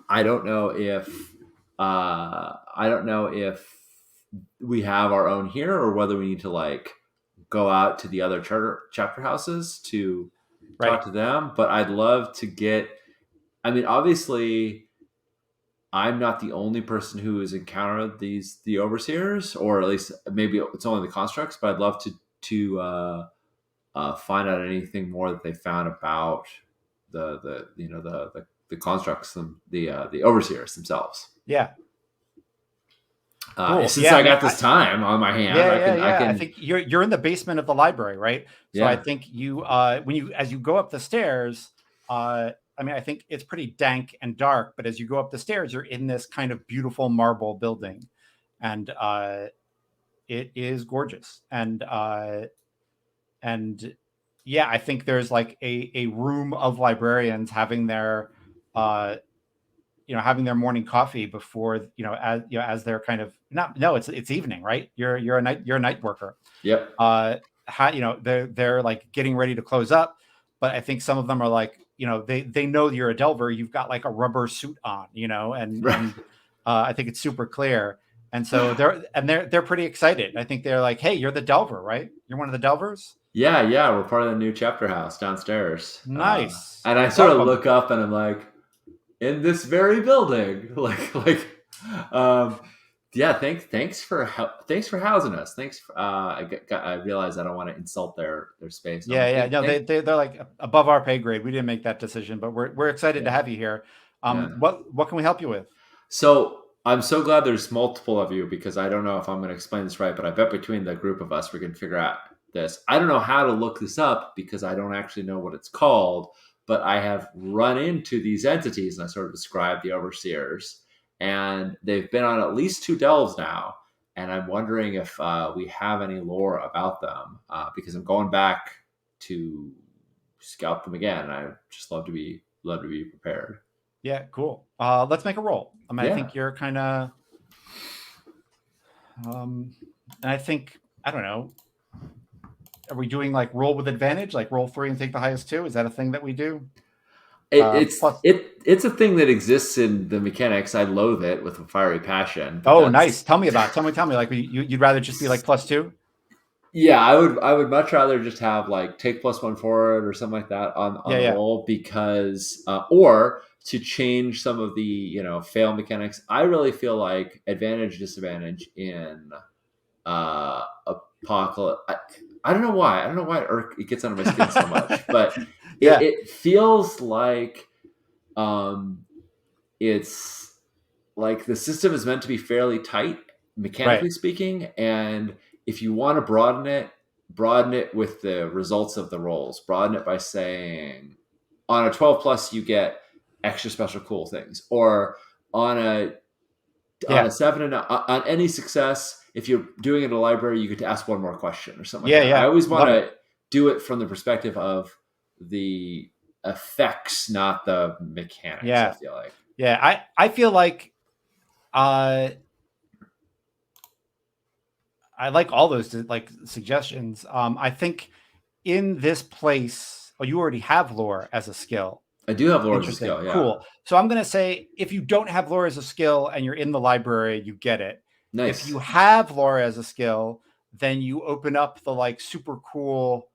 I don't know if we have our own here, or whether we need to like go out to the other chapter houses to Right. talk to them. But I'd love to get. I mean, obviously, I'm not the only person who has encountered the overseers, or at least maybe it's only the constructs. But I'd love to find out anything more that they found about the constructs and the overseers themselves. Yeah. Cool. Since Yeah. I Man. got this time on my hand, Yeah. I Yeah. can I Yeah. I can think you're in the basement of the library, right? So I yeah. think you as you go up the stairs, I mean, I think it's pretty dank and dark, but as you go up the stairs, you're in this kind of beautiful marble building, and it is gorgeous. And yeah, I think there's like a room of librarians having their uh having their morning coffee before, as they're kind of not no it's evening, right? You're a night worker. Yep. They're like getting ready to close up, but I think some of them are like, they know you're a delver, you've got like a rubber suit on, Right. and I think it's super clear. And so they're pretty excited. I think they're like, hey, you're the delver, right? You're one of the delvers. Yeah, yeah, we're part of the new chapter house downstairs. Nice. And I Well, sort of look up and I'm like, in this very building, um, yeah. Thanks for housing us. Thanks. I realize I don't want to insult their space. I'm yeah, like, yeah. No, they're like above our pay grade. We didn't make that decision, but we're excited to yeah, have you here. yeah. What can we help you with? So I'm so glad there's multiple of you because I don't know if I'm going to explain this right, but I bet between the group of us we can figure out this. I don't know how to look this up because I don't actually know what it's called, but I have run into these entities and I sort of described the overseers, and they've been on at least two delves now. And I'm wondering if we have any lore about them because I'm going back to scout them again. I just love to be prepared. Yeah, cool. Let's make a roll. I mean, I Yeah. think you're kind of, and I think, I don't know. Are we doing like roll with advantage, like roll three and take the highest two? Is that a thing that we do? Plus, It's a thing that exists in the mechanics. I loathe it with a fiery passion. But oh, nice. Tell me about. Tell me. Like, you'd rather just be like plus two? yeah, I would much rather just have like take plus one forward or something like that on Yeah, the yeah, roll because or to change some of the fail mechanics. I really feel like advantage disadvantage in apocalypse. I don't know why. I don't know why it gets under my skin so much, but yeah. it feels like it's like the system is meant to be fairly tight, Right. mechanically speaking. And if you want to broaden it with the results of the rolls. Broaden it by saying on a 12 plus you get extra special cool things, or on a Yeah. 7 and on any success, if you're doing it in a library, you get to ask one more question or something like Yeah. that. I Yeah. always want Love it. to do it from the perspective of the effects, not the mechanics. I Yeah. feel like. Yeah. I feel like uh I like all those like suggestions. I think in this place, oh, you already have lore as a skill. I do have lore as a Interesting. skill, yeah. Cool. So I'm going to say if you don't have lore as a skill and you're in the library, you get it. If Nice. you have lore as a skill, then you open up the like super cool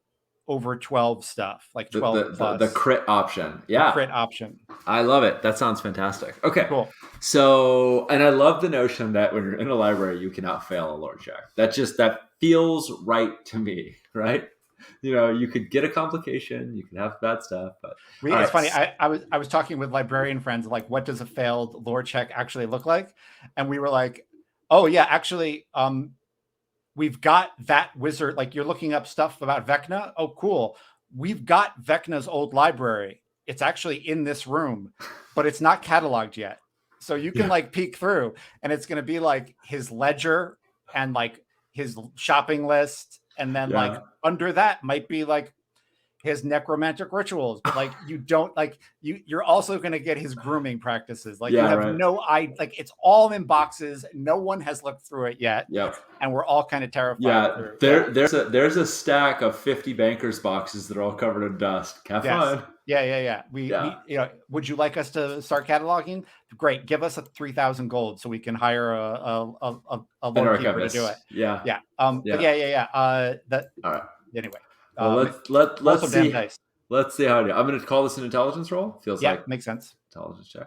over 12 stuff, like 12 The plus, crit option. the Yeah. crit option. I love it. That sounds fantastic. Okay. Cool. So, and I love the notion that when you're in a library, you cannot fail a lore check. That feels right to me, right? You could get a complication, you could have bad stuff, but all It's right. funny. I was talking with librarian friends like, what does a failed lore check actually look like? And we were like, oh yeah, actually, we've got that wizard. Like you're looking up stuff about Vecna. Oh, cool. We've got Vecna's old library. It's actually in this room, but it's not cataloged yet. So you can like peek through, and it's going to be like his ledger and like his shopping list, and then like under that might be like his necromantic rituals, but like you don't like you're also going to get his grooming practices. Like you have no like it's all in boxes, no one has looked through it yet. Yep. And we're all kind of terrified. Yeah, there's a stack of 50 bankers boxes that are all covered in dust. Have fun. Yeah. We would you like us to start cataloging? Great, give us 3,000 gold so we can hire a lore keeper to do it. Yeah. But that all right. Anyway. Well, let's see. Let's see how I do. I'm going to call this an intelligence roll. Feels like makes sense. Intelligence check.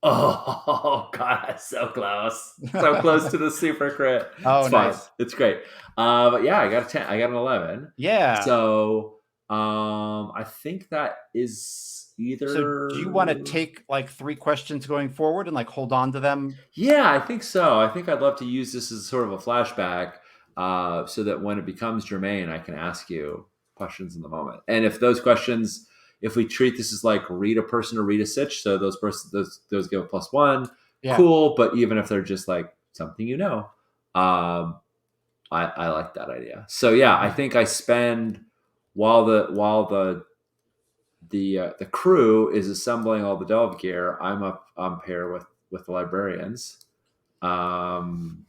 Oh God, so close, so close to the super crit. Oh, it's nice. fine. It's great. But yeah, I got a 10. I got an 11. Yeah. So I think that is either. So do you want to take like 3 questions going forward and like hold on to them? Yeah, I think so. I think I'd love to use this as sort of a flashback, so that when it becomes germane, I can ask you questions in the moment. And if those questions, if we treat this as like read a person or read a sitch, so those give a +1, cool. But even if they're just like something, I like that idea. So yeah, I think I spend while the crew is assembling all the delve gear, I'm up on pair with the librarians, um,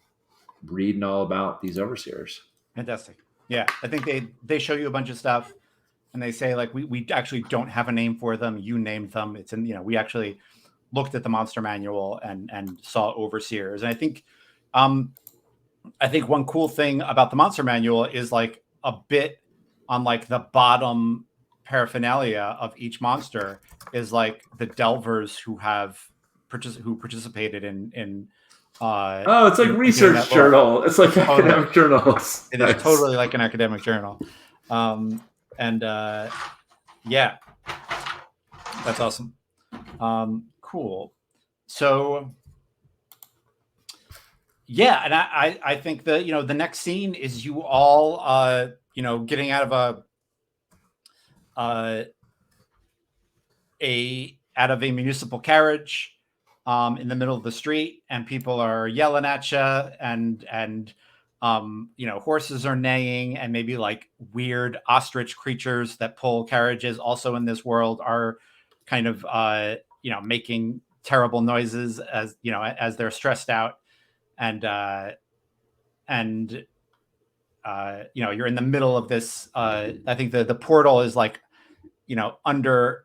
reading all about these overseers. Fantastic. Yeah, I think they show you a bunch of stuff, and they say like we actually don't have a name for them. You named them. It's in we actually looked at the monster manual and saw overseers. And I think one cool thing about the monster manual is like a bit on like the bottom paraphernalia of each monster is like the delvers who participated in Oh, it's like in doing research that lore. journal. It's like Totally, academic journals. it is Nice. totally like an academic journal, and yeah, that's awesome. Cool. So yeah, and I think that the next scene is you all getting out of uh, out of a municipal carriage in the middle of the street, and people are yelling at you, and horses are neighing, and maybe like weird ostrich creatures that pull carriages also in this world are kind of making terrible noises as they're stressed out, and you're in the middle of this. I think the portal is like under.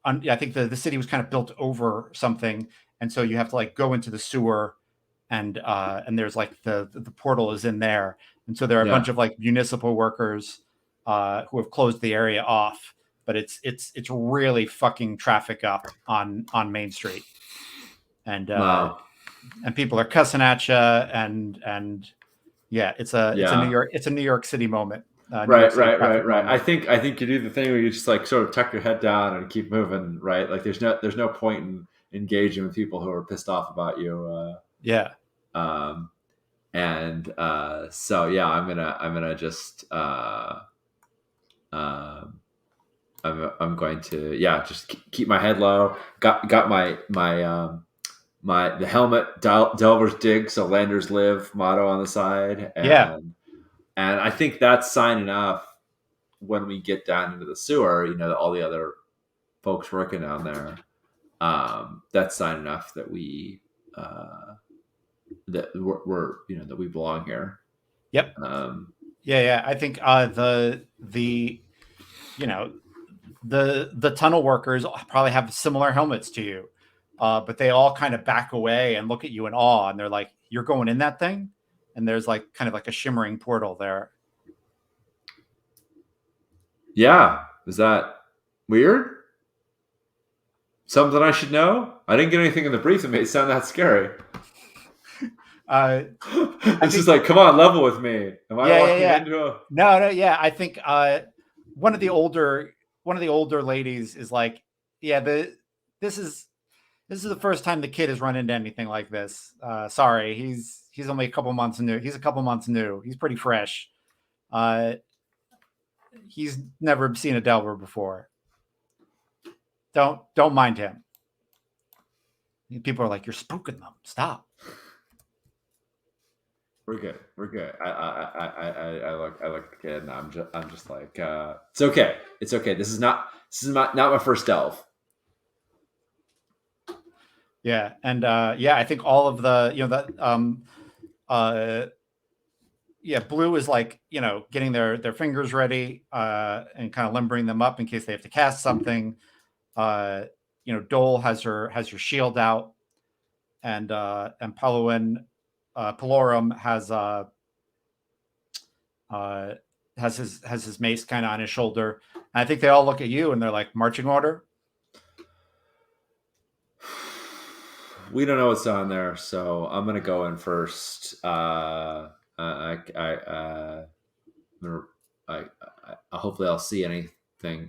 I think the city was kind of built over something, and so you have to like go into the sewer, and there's like the portal is in there, and so there are a bunch Yeah. of like municipal workers who have closed the area off, but it's really fucking traffic up on Main Street, and Wow. people are cussing at you, and yeah, it's Yeah. a New York City moment. New York Right, City right, right, traffic right. moment. I think you do the thing where you just like sort of tuck your head down and keep moving, right? Like there's no point in engaging with people who are pissed off about you. Yeah. Um, and so yeah, I'm gonna just um, I'm going to just keep my head low. Got my the helmet Delvers dig so landers live motto on the side, Yeah. and I think that's sign enough when we get down into the sewer. All the other folks working down there. That's sign enough that that we belong here. Yep. Um, Yeah. I think the you know the tunnel workers probably have similar helmets to you, but they all kind of back away and look at you in awe, and they're like, "You're going in that thing?" And there's like kind of like a shimmering portal there. yeah, is that weird? Something I should know? I didn't get anything in the brief that made it sound that scary. I It's just think like, come on, level with me. Am I walking yeah. into a? No, yeah. I think one of the older ladies is like, yeah, this is this is the first time the kid has run into anything like this. Sorry, he's only a couple months new. He's a couple months new. He's pretty fresh. Uh, he's never seen a Delver before. Don't mind him. People are like, you're spooking them. Stop. We're good. We're good. I look at the kid, and I'm just like, it's okay. It's okay. This is not my first delve. Yeah, and yeah, I think all of the that uh yeah, Blue is like getting their fingers ready and kind of limbering them up in case they have to cast something. Dole has her shield out, and Pelorum uh, has his mace kind of on his shoulder. And I think they all look at you and they're like, marching order. We don't know what's on there, so I'm gonna go in first. I hopefully I'll see any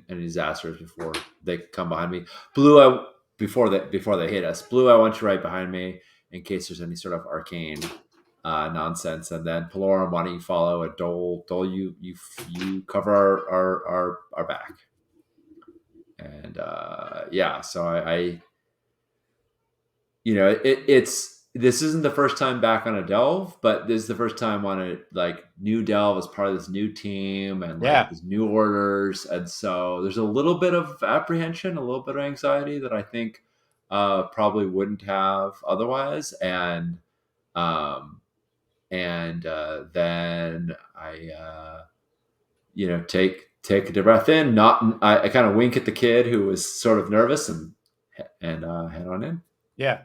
disasters before they come behind me. Blue, before they hit us. Blue, I want you right behind me in case there's any sort of arcane nonsense. And then Pelorum, why don't you follow? And Dole, you cover our back. And yeah, so I it's this isn't the first time back on a delve, but this is the first time on a like new delve as part of this new team and like Yeah. these new orders, and so there's a little bit of apprehension, a little bit of anxiety that I think probably wouldn't have otherwise, um, and then I take a deep breath in. Not I kind of wink at the kid who was sort of nervous and head on in. Yeah.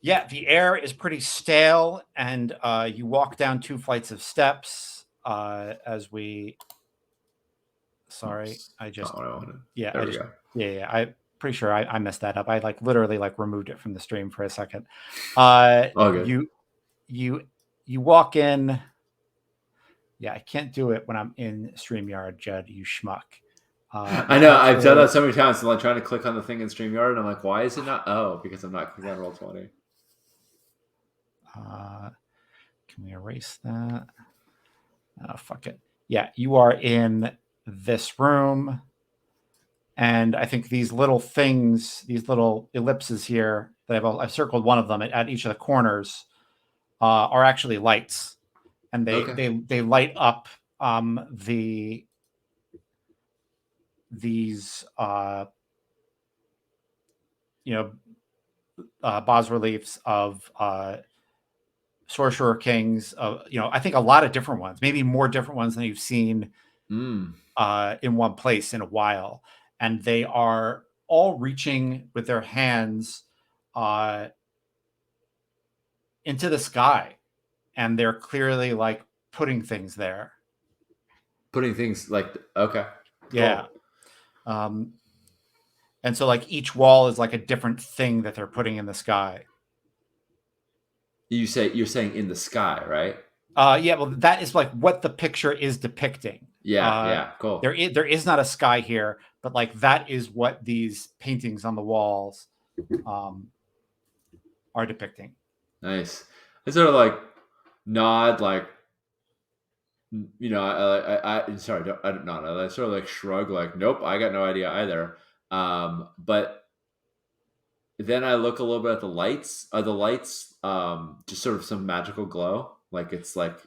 Yeah, the air is pretty stale, and you walk down 2 flights of steps as we. Sorry, Oops. I just. Not what I wanted. Yeah, There I we just. go. Yeah, I pretty sure I messed that up. I like literally like removed it from the stream for a second. All good. You walk in. Yeah, I can't do it when I'm in StreamYard, Judd. You schmuck. I know. I've done that so many times. I'm like trying to click on the thing in StreamYard, and I'm like, why is it not? Oh, because I'm not clicking on Roll20. Can we erase that? Oh, fuck it. Yeah, you are in this room. And I think these little things, these little ellipses here that I've circled one of them at each of the corners are actually lights. And they light up these bas reliefs of Sorcerer Kings. I think a lot of different ones, maybe more different ones than you've seen in one place in a while. And they are all reaching with their hands into the sky, and they're clearly like putting things there. Putting things like okay, yeah. Cool. And so like each wall is like a different thing that they're putting in the sky. You're saying in the sky, right? Yeah, well, that is like what the picture is depicting. Yeah, cool. There is not a sky here, but like that is what these paintings on the walls are depicting. Nice. I sort of like nod, like I sorry, I don't nod. I sort of like shrug, like nope, I got no idea either. But then I look a little bit at the lights. Are the lights just sort of some magical glow? Like it's like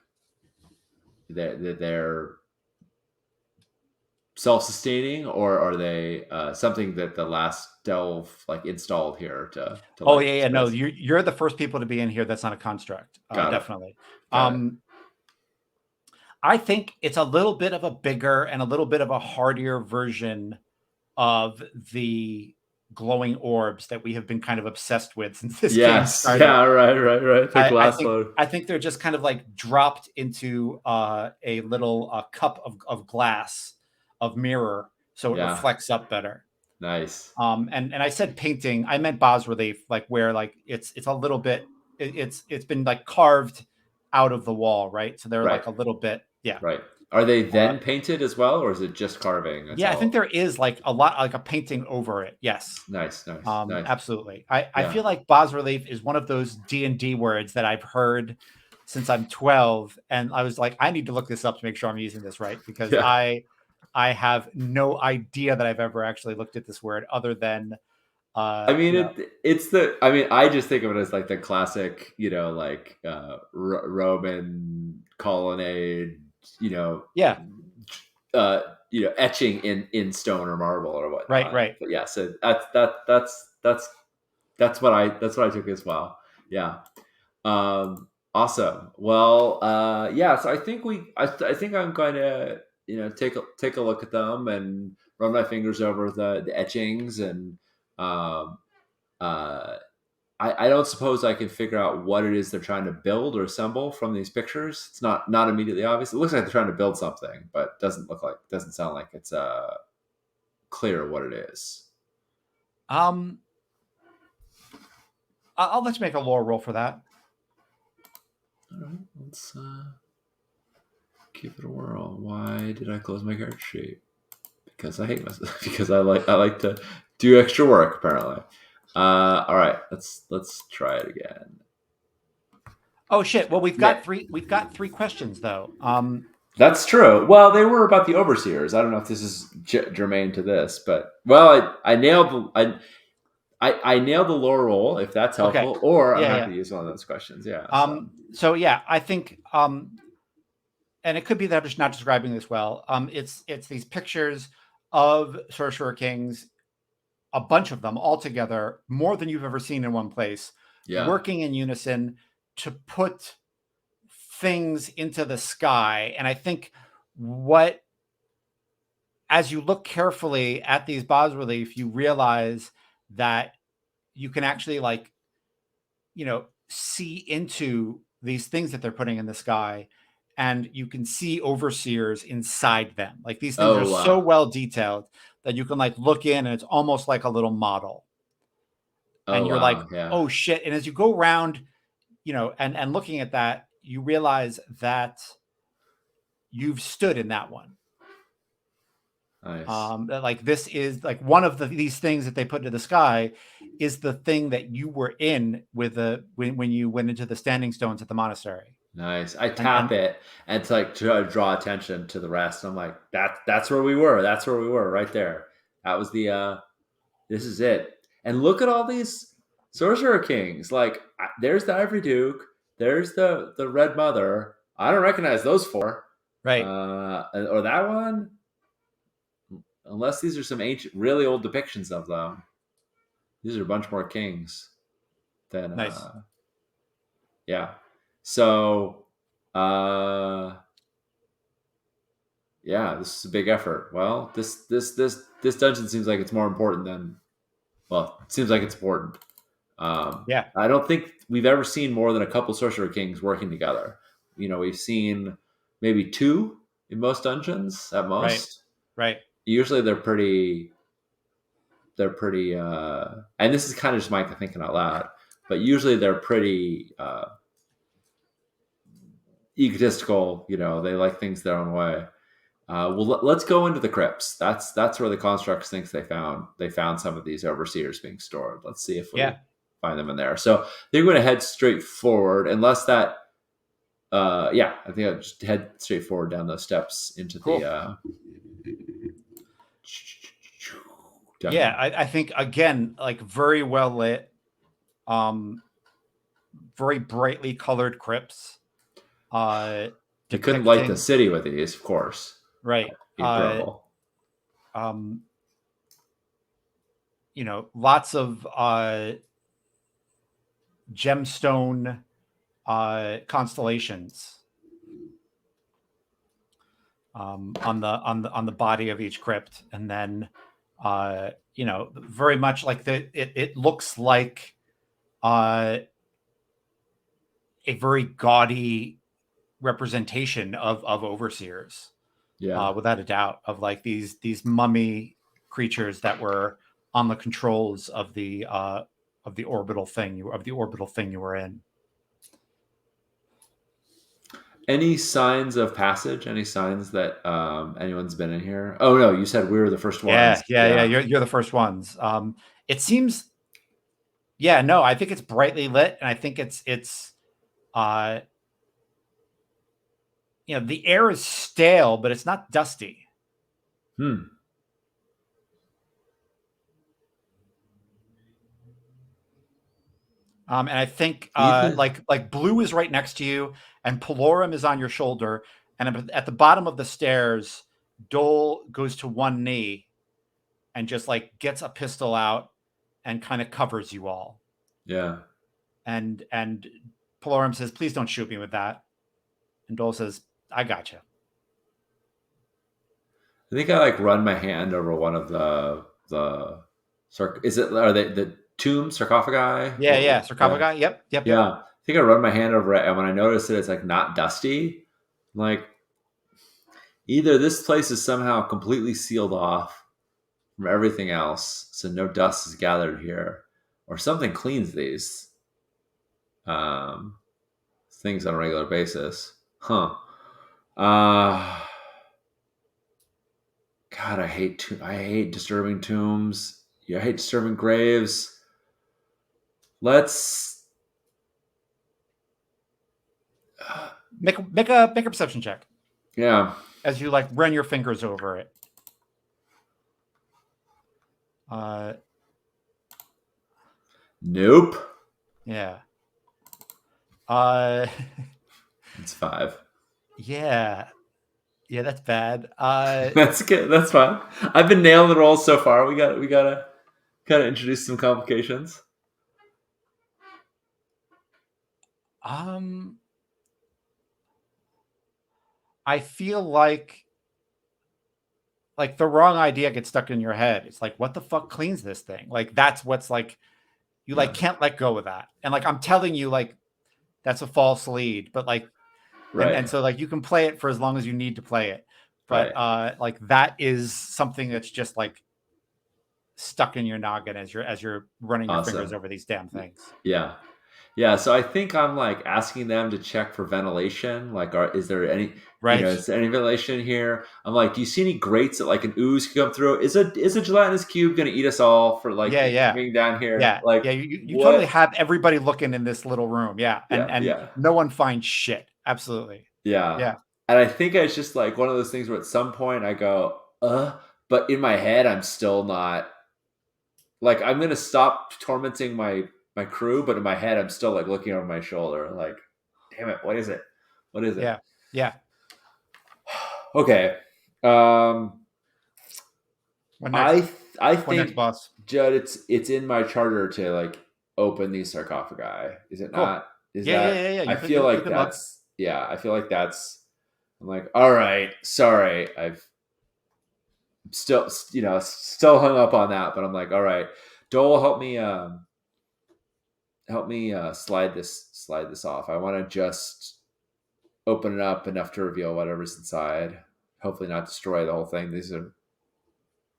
they're self-sustaining, or are they something that the last delve like installed here to oh yeah no, you're the first people to be in here that's not a construct. Definitely. I think it's a little bit of a bigger and a little bit of a hardier version of the glowing orbs that we have been kind of obsessed with since this game started. Yeah, right. The glass load. I think they're just kind of like dropped into a little cup of glass, of mirror, so it reflects up better. Nice. And I said painting, I meant bas relief, like where like it's a little bit, it's been like carved out of the wall, right? So they're like a little bit, right. Are they then painted as well, or is it just carving? Yeah, I think there is like a lot, like a painting over it. Yes. Nice. Absolutely. I feel like bas relief is one of those D&D words that I've heard since I'm 12, and I was like, I need to look this up to make sure I'm using this right, because I have no idea that I've ever actually looked at this word other than. I just think of it as like the classic, like Roman colonnade, etching in stone or marble or whatnot. Right. But yeah, so that's what I took as well. Yeah. Awesome. Well, so I think I think I'm going to, take a look at them and run my fingers over the etchings, and I don't suppose I can figure out what it is they're trying to build or assemble from these pictures. It's not immediately obvious. It looks like they're trying to build something, but doesn't sound like it's clear what it is. I'll let you make a lore roll for that. All right, let's give it a whirl. Why did I close my card sheet? Because I hate myself. Because I like to do extra work, apparently. All right, let's try it again. Oh shit! Well, we've got three questions though. That's true. Well, they were about the overseers. I don't know if this is germane to this, but I nailed. I I nailed the lore roll, if that's Okay. helpful, or I'm Yeah, happy yeah. to use one of those questions. Yeah. So So yeah, I think and it could be that I'm just not describing this well. It's these pictures of Sorcerer Kings, a bunch of them all together, more than you've ever seen in one place, yeah. working in unison to put things into the sky. And I think what, as you look carefully at these bas relief, you realize that you can actually like, see into these things that they're putting in the sky, and you can see overseers inside them. Like these things are Oh so wow. well detailed that you can like look in and it's almost like a little model. And Oh you're like, wow. Yeah. oh shit. And as you go around, and looking at that, you realize that you've stood in that one. Nice. That like this is like one of these things that they put into the sky is the thing that you were in with when you went into the standing stones at the monastery. Nice. I And tap it and to like to draw attention to the rest. I'm like, that's where we were. That's where we were, right there. That was the this is it. And look at all these sorcerer kings. Like there's the Ivory Duke, there's the Red Mother. I don't recognize those four. right. Or that one. Unless these are some ancient, really old depictions of them. These are a bunch more kings than Nice. yeah. So yeah, this is a big effort. Well, this dungeon seems like it's more important than well, it seems like it's important. Yeah. I don't think we've ever seen more than a couple sorcerer kings working together. We've seen maybe two in most dungeons at Right. most. Right. Usually they're pretty and this is kind of just Micah thinking out loud, but usually they're pretty egotistical. They like things their own way. Well, let's go into the crypts. That's where the constructs thinks they found some of these overseers being stored. Let's see if Yeah. we find them in there. So they're going to head straight forward, unless that. Yeah, I think I'll just head straight forward down those steps into Cool. the. Yeah. I think again, like very well lit, very brightly colored crypts, You couldn't light the depicting city with these, of course. right. You'd grovel. Um, lots of gemstone constellations on the body of each crypt, and then very much like it looks like a very gaudy representation of overseers, Yeah. without a doubt, of like these mummy creatures that were on the controls of the orbital thing you were in. Any signs of passage? Any signs that anyone's been in here? Oh no, you said we were the first ones. Yeah. You're the first ones. It seems. Yeah, no, I think it's brightly lit, and I think it's uh the air is stale, but it's not dusty. Hmm. And I think Ethan. like Blue is right next to you, and Palorum is on your shoulder, and at the bottom of the stairs, Dole goes to one knee and just like gets a pistol out and kind of covers you all. Yeah. And Palorum says, "Please don't shoot me with that." And Dole says, "I got you." I think I like run my hand over one of the is it are they the tomb sarcophagi? Yeah, Yeah. sarcophagi. Yep. Yeah. I think I run my hand over it, and when I notice that it's like not dusty, I'm like either this place is somehow completely sealed off from everything else, so no dust is gathered here, or something cleans these um, things on a regular basis. Huh. Uh, God, I hate disturbing tombs. Yeah, I hate disturbing graves. Let's. Make a perception check Yeah. as you like run your fingers over it. Nope. Yeah. Uh, It's 5. yeah. Yeah, that's bad. That's good. That's fine. I've been nailing the rolls so far. We gotta kind of introduce some complications. um, I feel like the wrong idea gets stuck in your head. It's like, what the fuck cleans this thing? Like that's what's like you like Yeah. can't let go of that. And like I'm telling you, like that's a false lead, but like and Right. so like you can play it for as long as you need to play it. But Right. like that is something that's just like stuck in your noggin as you're running your fingers Awesome. over these damn things. Yeah. Yeah. So I think I'm like asking them to check for ventilation. Like, is there any, Right? is there any ventilation here? I'm like, do you see any grates that like an ooze could come through? Is a gelatinous cube going to eat us all for like Yeah, yeah. being down here? Yeah. Like, Yeah, you totally what? have everybody looking in this little room. Yeah. And Yeah. and Yeah. no one finds shit. Absolutely. Yeah. Yeah. And I think it's just like one of those things where at some point I go, but in my head, I'm still not like, I'm going to stop tormenting my crew, but in my head, I'm still like looking over my shoulder, like, damn it, what is it? What is it? Yeah. Yeah. Okay. Um, What next? I What next, think, boss? Judd, it's in my charter to like open these sarcophagi. Is it Cool. not? Is Yeah, yeah, that? yeah, yeah. I You can feel you like can look. that's yeah. I feel like that's. I'm like, all right, sorry, I've still still hung up on that, but I'm like, all right, Dole, help me slide this off. I want to just open it up enough to reveal whatever's inside. Hopefully, not destroy the whole thing. These are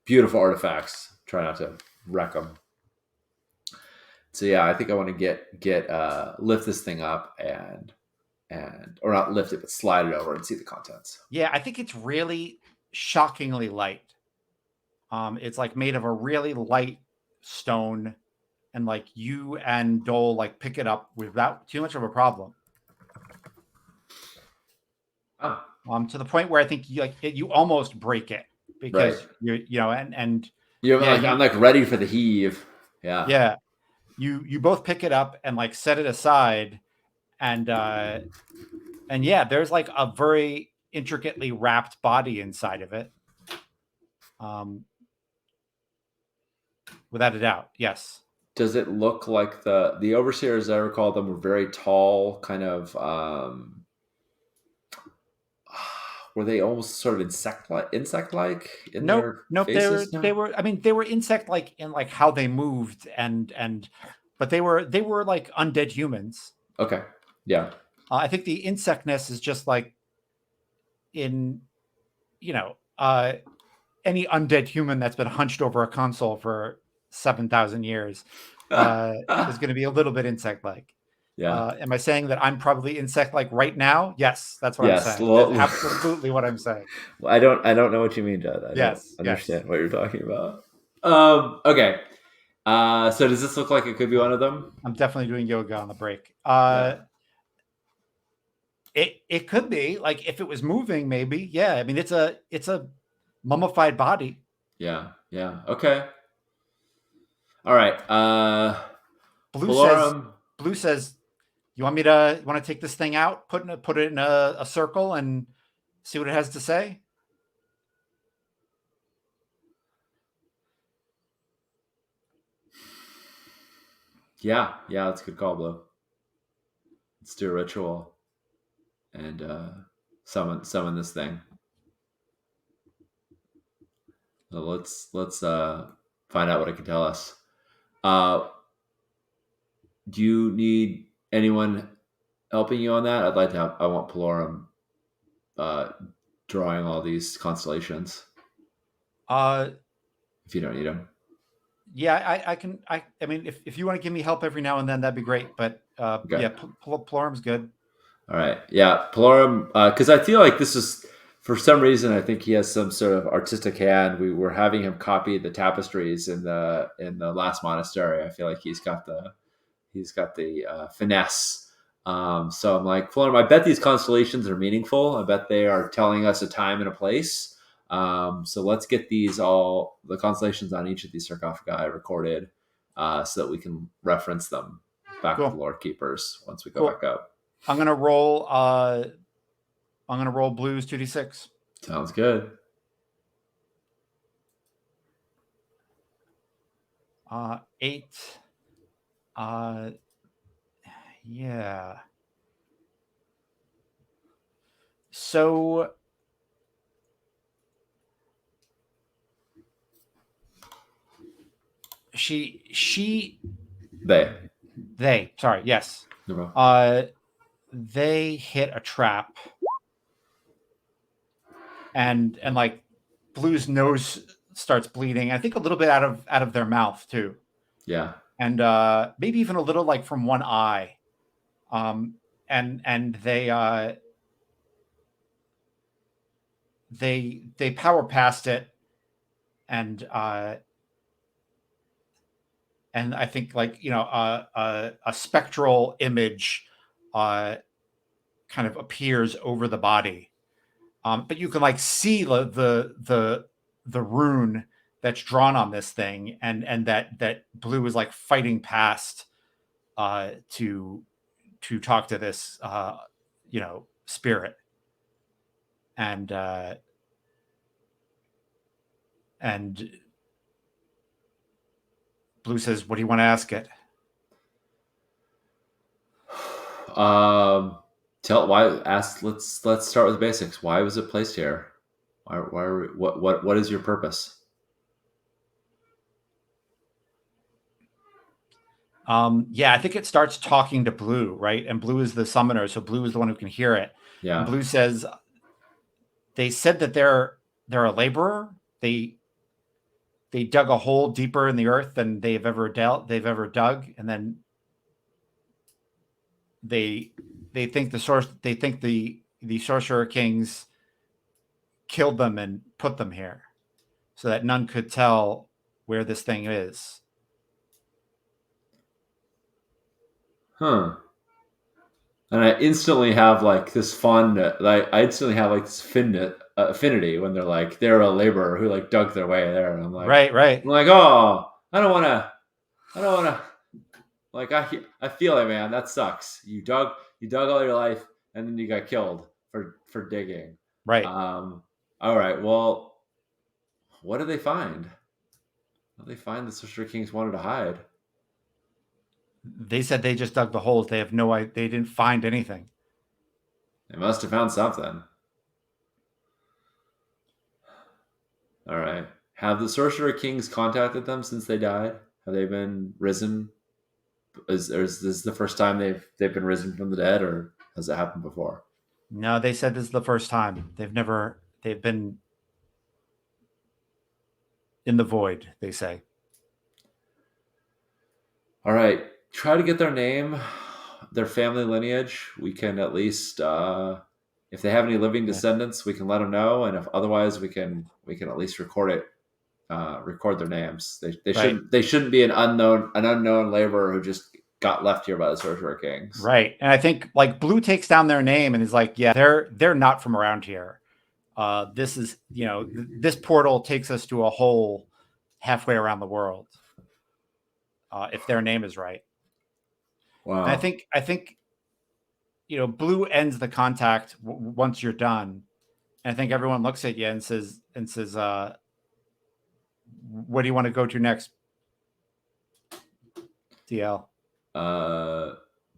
beautiful artifacts. Try not to wreck them. So yeah, I think I want to get lift this thing up and or not lift it, but slide it over and see the contents. Yeah, I think it's really shockingly light. It's like made of a really light stone, and like you and Dole like pick it up without too much of a problem. Oh, To the point where I think you almost break it right. because and You're yeah, like I'm like ready for the heave. Yeah. yeah, you both pick it up and like set it aside, and yeah, there's like a very intricately wrapped body inside of it. Um, without a doubt, yes. Does it look like the overseers? As I recall them were very tall, kind of. Were they almost sort of insect like in Nope, their nope. faces? They No. were. I mean, they were insect like in like how they moved but they were like undead humans. Okay. Yeah. I think the insectness is just like in you know any undead human that's been hunched over a console for 7,000 years is going to be a little bit insect-like. Yeah. Am I saying that I'm probably insect-like right now? Yes, that's what I'm Yes. saying. That's absolutely what I'm saying. I don't know what you mean, Judd. I don't Yes, yes. understand what you're talking about. Okay. So does this look like it could be one of them? I'm definitely doing yoga on the break. Yeah. It could be like if it was moving, maybe. Yeah, I mean it's a mummified body. Yeah. Yeah. Okay. All right. Blue says Palorum. Blue says, you want to take this thing out, put it in a circle and see what it has to say? Yeah. Yeah. That's a good call, Blue. Let's do a ritual and summon this thing. So let's find out what it can tell us. Uh, do you need anyone helping you on that? I'd like to have. I want Palorum uh, drawing all these constellations. Uh, If you don't need them. yeah, I can. I mean, if you want to give me help every now and then, that'd be great. But Okay. yeah, Plorum's good. All right. Yeah, Palorum. Because I feel like this is for some reason. I think he has some sort of artistic hand. We were having him copy the tapestries in the last monastery. I feel like he's got the finesse. So I'm like, Palorum, I bet these constellations are meaningful. I bet they are telling us a time and a place. So let's get the constellations on each of these sarcophagi recorded. so that we can reference them back with the Cool. Lore Keepers once we go Cool. back up. I'm gonna roll. I'm gonna roll blues 2d6. Sounds good. 8. Yeah. So they sorry, yes. No. They hit a trap, and like Blue's nose starts bleeding. I think a little bit out of their mouth too. Yeah. And maybe even a little like from one eye. And they power past it, and I think like a spectral image kind of appears over the body, but you can like see the rune that's drawn on this thing, and that Blue is like fighting past to talk to this spirit, and Blue says, "What do you want to ask it?" Let's start with the basics. Why was it placed here? What is your purpose? Yeah, I think it starts talking to Blue, right? And Blue is the summoner, so Blue is the one who can hear it. Yeah. And Blue says, "They said that they're a laborer. They dug a hole deeper in the earth than they've ever dug, and then they think the sorcerer kings killed them and put them here, so that none could tell where this thing is." Huh. And I instantly have like this affinity when they're a laborer who like dug their way there, and I'm like, Right. I'm like, oh, I don't want to. Like I feel it, man. That sucks. You dug all your life, and then you got killed for digging. Right. All right. Well, what did they find? What did they find the Sorcerer Kings wanted to hide? They said they just dug the holes. They have no idea. They didn't find anything. They must have found something. All right. Have the Sorcerer Kings contacted them since they died? Have they been risen? Is this the first time they've been risen from the dead, or has it happened before? No, they said this is the first time. They've been in the void, they say. All right. Try to get their name, their family lineage. We can at least, if they have any living descendants, we can let them know, and if otherwise, we can at least record their names. They shouldn't be an unknown laborer who just got left here by the Sorcerer Kings. Right. And I think like Blue takes down their name and is like, yeah, they're not from around here. This is, this portal takes us to a hole halfway around the world. If their name is right. Wow. And I think Blue ends the contact once you're done. And I think everyone looks at you and says, what do you want to go to next? DL.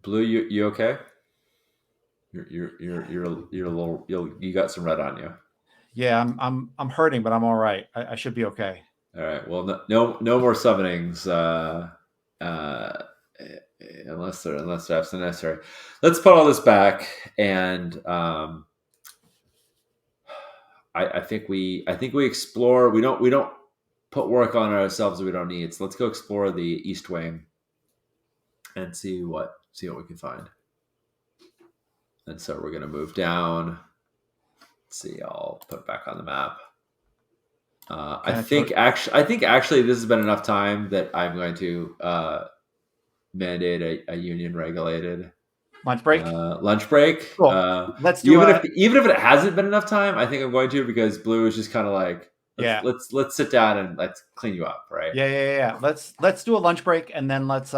Blue, you okay? You're a little, you got some red on you. Yeah, I'm hurting, but I'm all right. I should be okay. All right. Well, no more summonings, unless they're absolutely necessary. Let's put all this back, and I think we explore. We don't put work on ourselves that we don't need. So let's go explore the East Wing and see what we can find. And so we're gonna move down. Let's see. I'll put it back on the map. I think actually this has been enough time that I'm going to mandate a union regulated lunch break. Cool. Let's do even if it hasn't been enough time. I think I'm going to, because Blue is just kind of like, Yeah. let's sit down and let's clean you up, right? Yeah. Let's do a lunch break and then let's take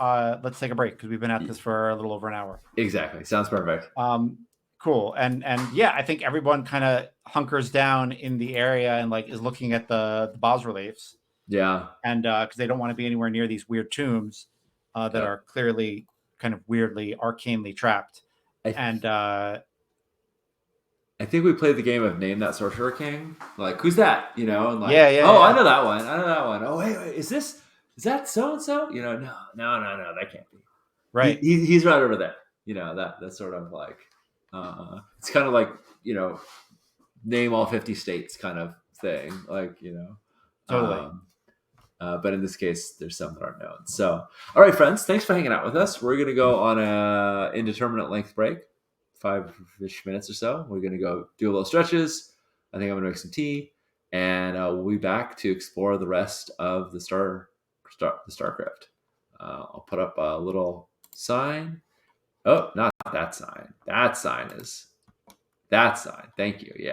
a break because we've been at this for a little over an hour. Exactly. Sounds perfect. Cool. And yeah, I think everyone kind of hunkers down in the area and like is looking at the bas reliefs. Yeah. And because they don't want to be anywhere near these weird tombs that Yep. are clearly kind of weirdly, arcanely trapped. And I think we played the game of Name That Sorcerer King. Like, who's that? You know, and like, Yeah. I know that one. I know that one. Oh, wait, is that so and so? You know, no, that can't be. Right. He's right over there. You know, that's sort of like, it's kind of like, you know, name all 50 states kind of thing. Like, you know, Totally. but in this case, there's some that aren't known. So, all right, friends, thanks for hanging out with us. We're going to go on a indeterminate length break, 5-ish minutes or so. We're going to go do a little stretches. I think I'm going to make some tea, and we'll be back to explore the rest of the Starcraft. I'll put up a little sign. Oh, not that sign. That sign. Thank you. Yeah.